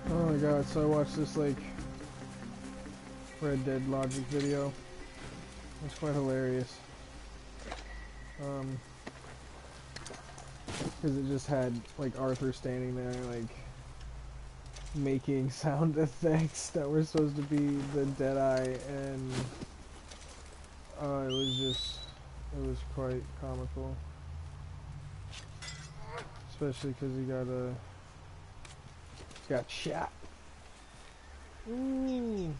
Speaker 1: Oh my god, so I watched this like Red Dead logic video. It's quite hilarious. Because it just had like Arthur standing there like making sound effects that were supposed to be the Deadeye, and it was quite comical. Especially because he got shot. Ooh.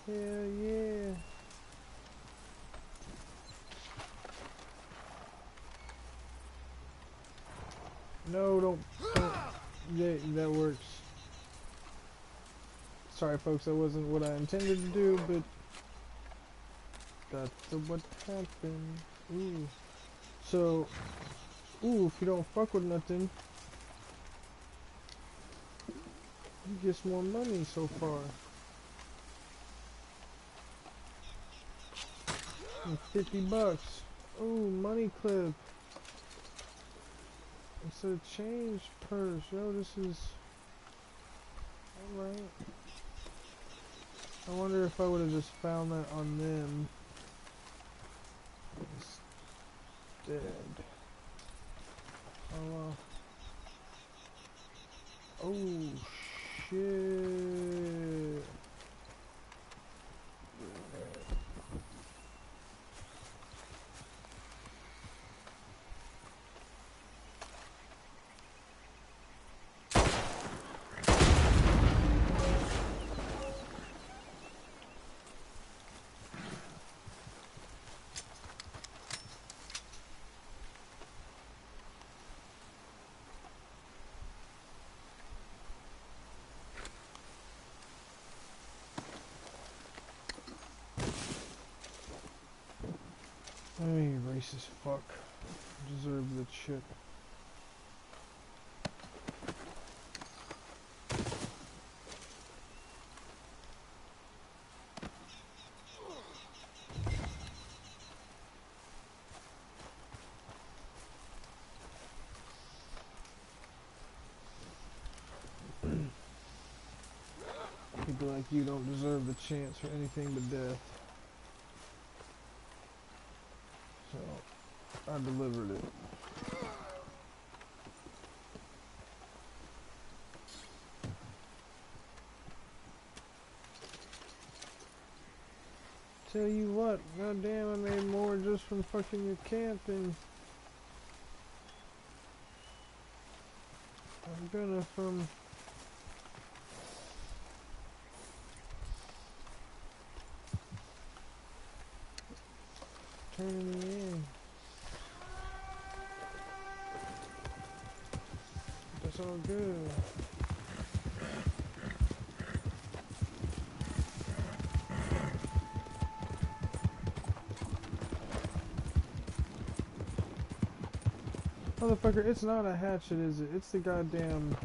Speaker 1: Hell yeah. No, don't. Yeah, that works. Sorry folks, that wasn't what I intended to do, but that's what happened. Ooh. So, if you don't fuck with nothing, you get some more money so far. And $50. Oh, money clip. It's a change purse. Yo, this is alright. I wonder if I would have just found that on them instead. Oh well. Oh shit. Hey, racist fuck. Deserve that shit. People like you don't deserve the chance for anything but death. So, I delivered it. Tell you what, goddamn, I made more just from fucking your camp than I'm gonna from turning me in. That's all good. Motherfucker, it's not a hatchet, is it? It's the goddamn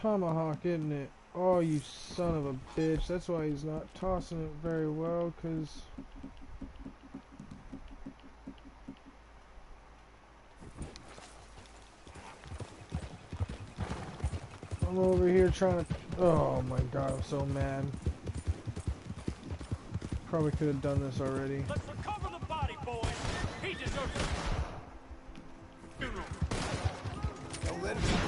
Speaker 1: tomahawk, isn't it? Oh, you son of a bitch. That's why he's not tossing it very well, because I'm over here trying to... Oh my god, I'm so mad. Probably could have done this already.
Speaker 4: Let's recover the body, boys. He deserves it.
Speaker 2: Don't let him.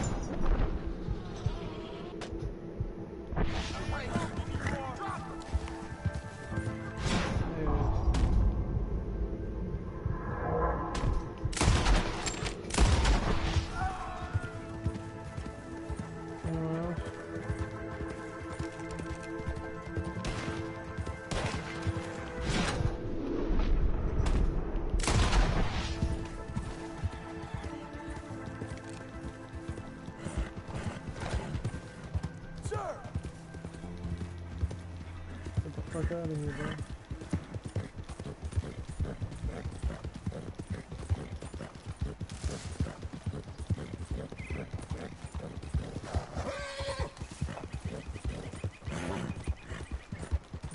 Speaker 1: Fuck out of here, bro.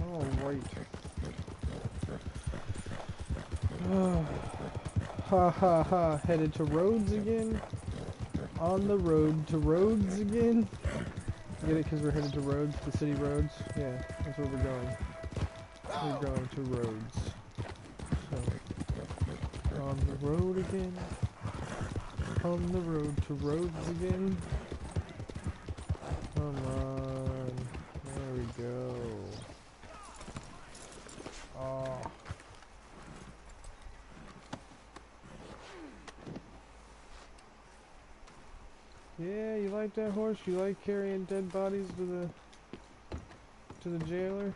Speaker 1: Alright. Ha ha ha. Headed to Rhodes again? On the road to Rhodes again? Get it? Because we're headed to Rhodes, the city roads? Yeah, that's where we're going. We're going to Rhodes. So, on the road again. On the road to Rhodes again. Come on. There we go. Oh. Yeah, you like that horse? You like carrying dead bodies to the jailer?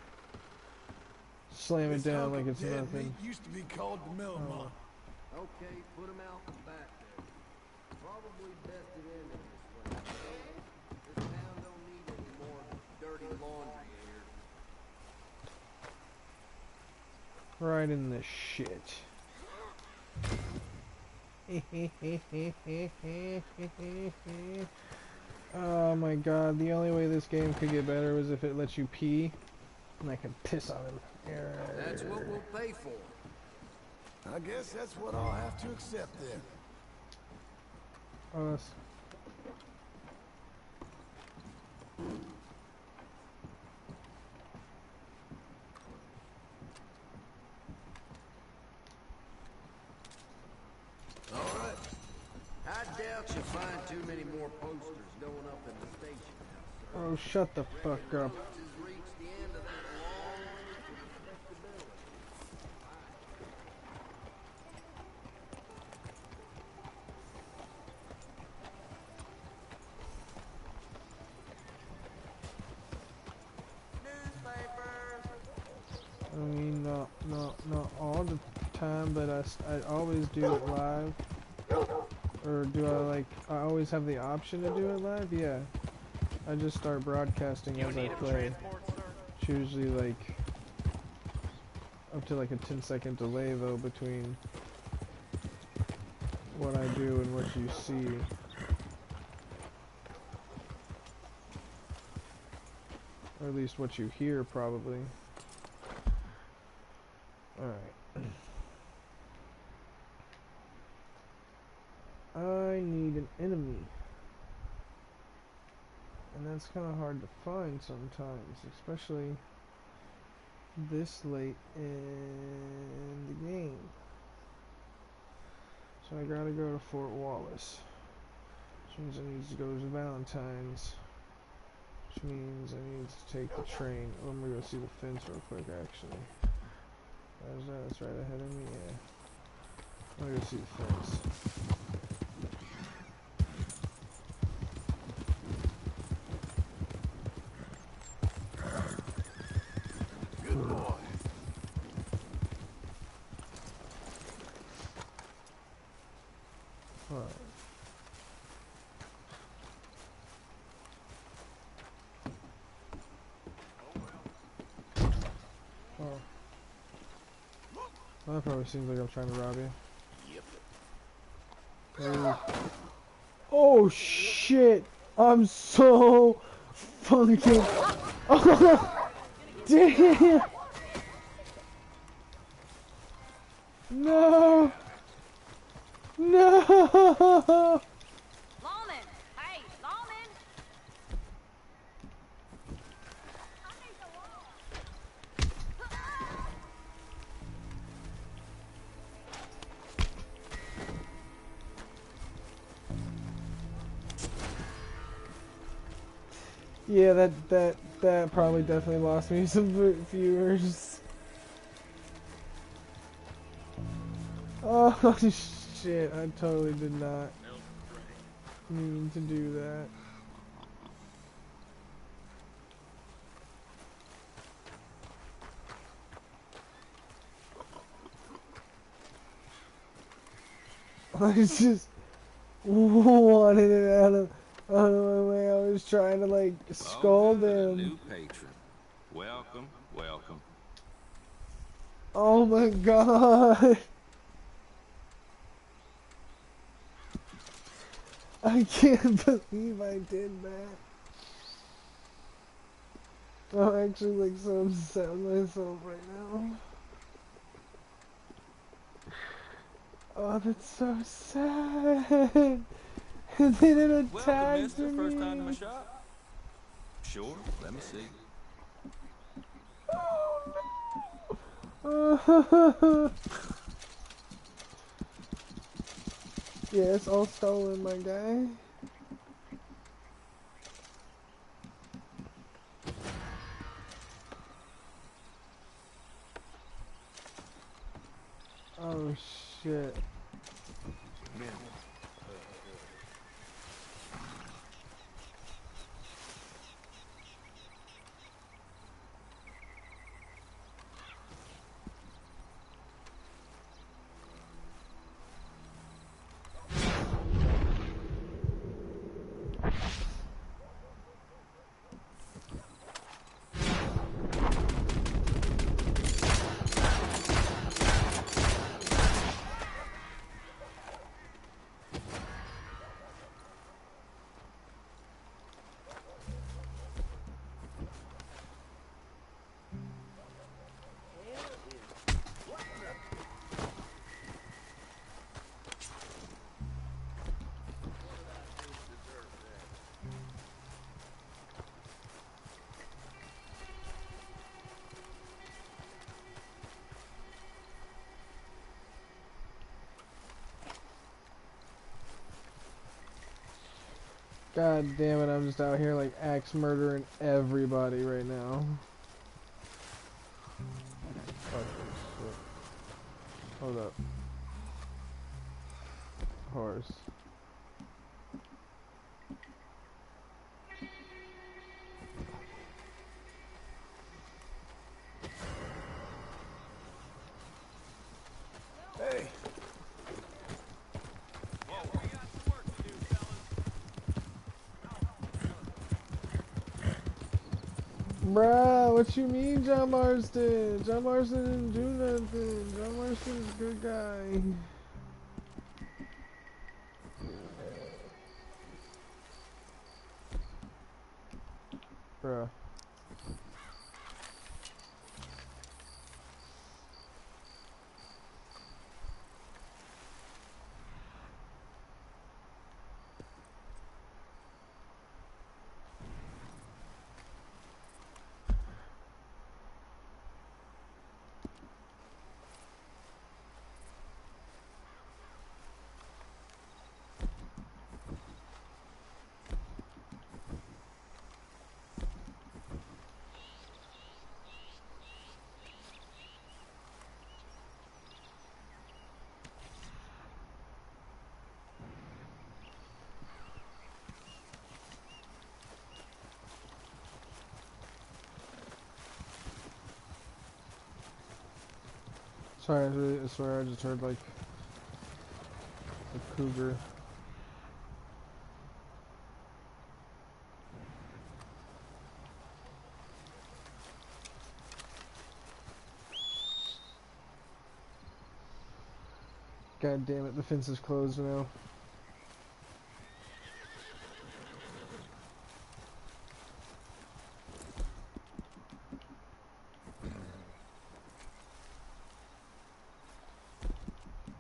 Speaker 1: Slam it down like it's nothing.
Speaker 2: Used to be called the mill mom.
Speaker 11: Okay, put him out the back there. Probably best it ended this way. This town don't need any more dirty laundry here.
Speaker 1: Right in the shit. Oh my god, the only way this game could get better was if it lets you pee. And I can piss on him.
Speaker 9: That's what we'll pay for.
Speaker 2: I guess that's what I'll have to accept then.
Speaker 1: Oh, that's...
Speaker 9: All right. I doubt you'll find too many more posters going up in the station house, sir.
Speaker 1: Oh, shut the fuck up.
Speaker 9: Has reached the end of that long list of respectability.
Speaker 1: I mean, not all the time, but I always do it live. Or do I always have the option to do it live? Yeah. I just start broadcasting as I play. It's usually like up to like a 10-second delay though between what I do and what you see. Or at least what you hear probably. Alright. I need an enemy. And that's kind of hard to find sometimes, especially this late in the game. So I gotta go to Fort Wallace. Which means I need to go to Valentine's. Which means I need to take the train. Oh, I'm gonna go see the fence real quick actually. There's that, that's right ahead of me, yeah. I'm gonna go see the fence.
Speaker 2: Good boy.
Speaker 1: Alright. Oh. Well, that probably seems like I'm trying to rob you. Yep. Oh shit! I'm so fucking. Oh, damn! No! No!
Speaker 8: Lawman! Hey, Lawman!
Speaker 1: Yeah, that probably definitely lost me some viewers. Oh shit, I totally did not mean to do that. I just wanted it out of my way. I was trying to like scold him.
Speaker 12: New patron. Welcome, welcome.
Speaker 1: Oh my god. I can't believe I did that. I'm actually like so upset with myself right now. Oh, that's so sad. And then it attacked
Speaker 12: Welcome, mister.
Speaker 1: me.
Speaker 12: First time to my shop? Sure, let me see.
Speaker 1: Oh, no. Yeah, it's all stolen, my guy. Oh shit.
Speaker 10: Man.
Speaker 1: God damn it, I'm just out here like axe murdering everybody right now. Oh, shit. Hold up. Horse.
Speaker 2: Hey.
Speaker 1: Bruh, what you mean, John Marston? John Marston didn't do nothing. John Marston's a good guy. Bruh. Sorry, I swear I just heard like a cougar. God damn it, the fence is closed now.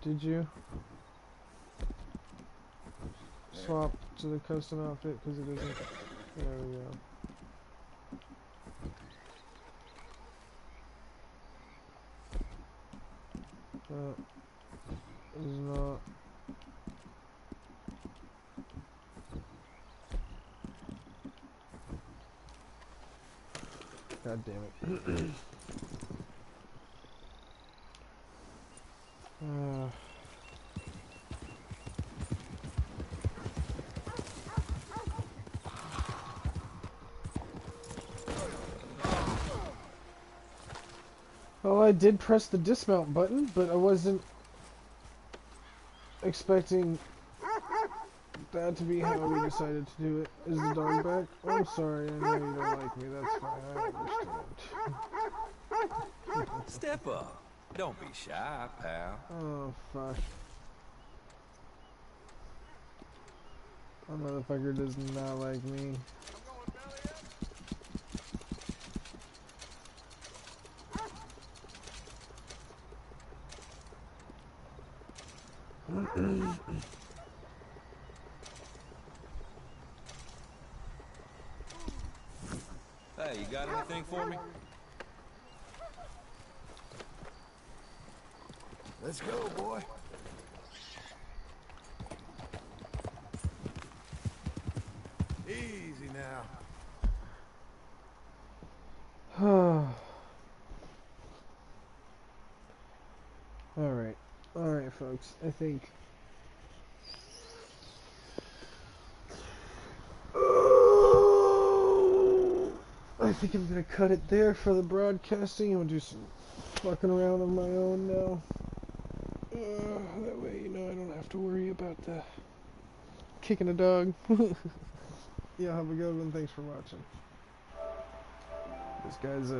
Speaker 1: Did you swap to the custom outfit because it isn't? There we go. That is not. God damn it. Well, I did press the dismount button, but I wasn't expecting that to be how we decided to do it. Is the dog back? Oh, I'm sorry, I know you don't like me, that's fine, I understand.
Speaker 12: Step up. Don't be shy, pal.
Speaker 1: Oh, fuck. That motherfucker does not like me.
Speaker 12: Hey, you got anything for me?
Speaker 2: Let's go, boy. Easy now.
Speaker 1: Alright, folks. I think I'm gonna cut it there for the broadcasting. I'll do some fucking around on my own now. That way, you know, I don't have to worry about the kicking a dog. Yeah, have a good one. Thanks for watching. This guy's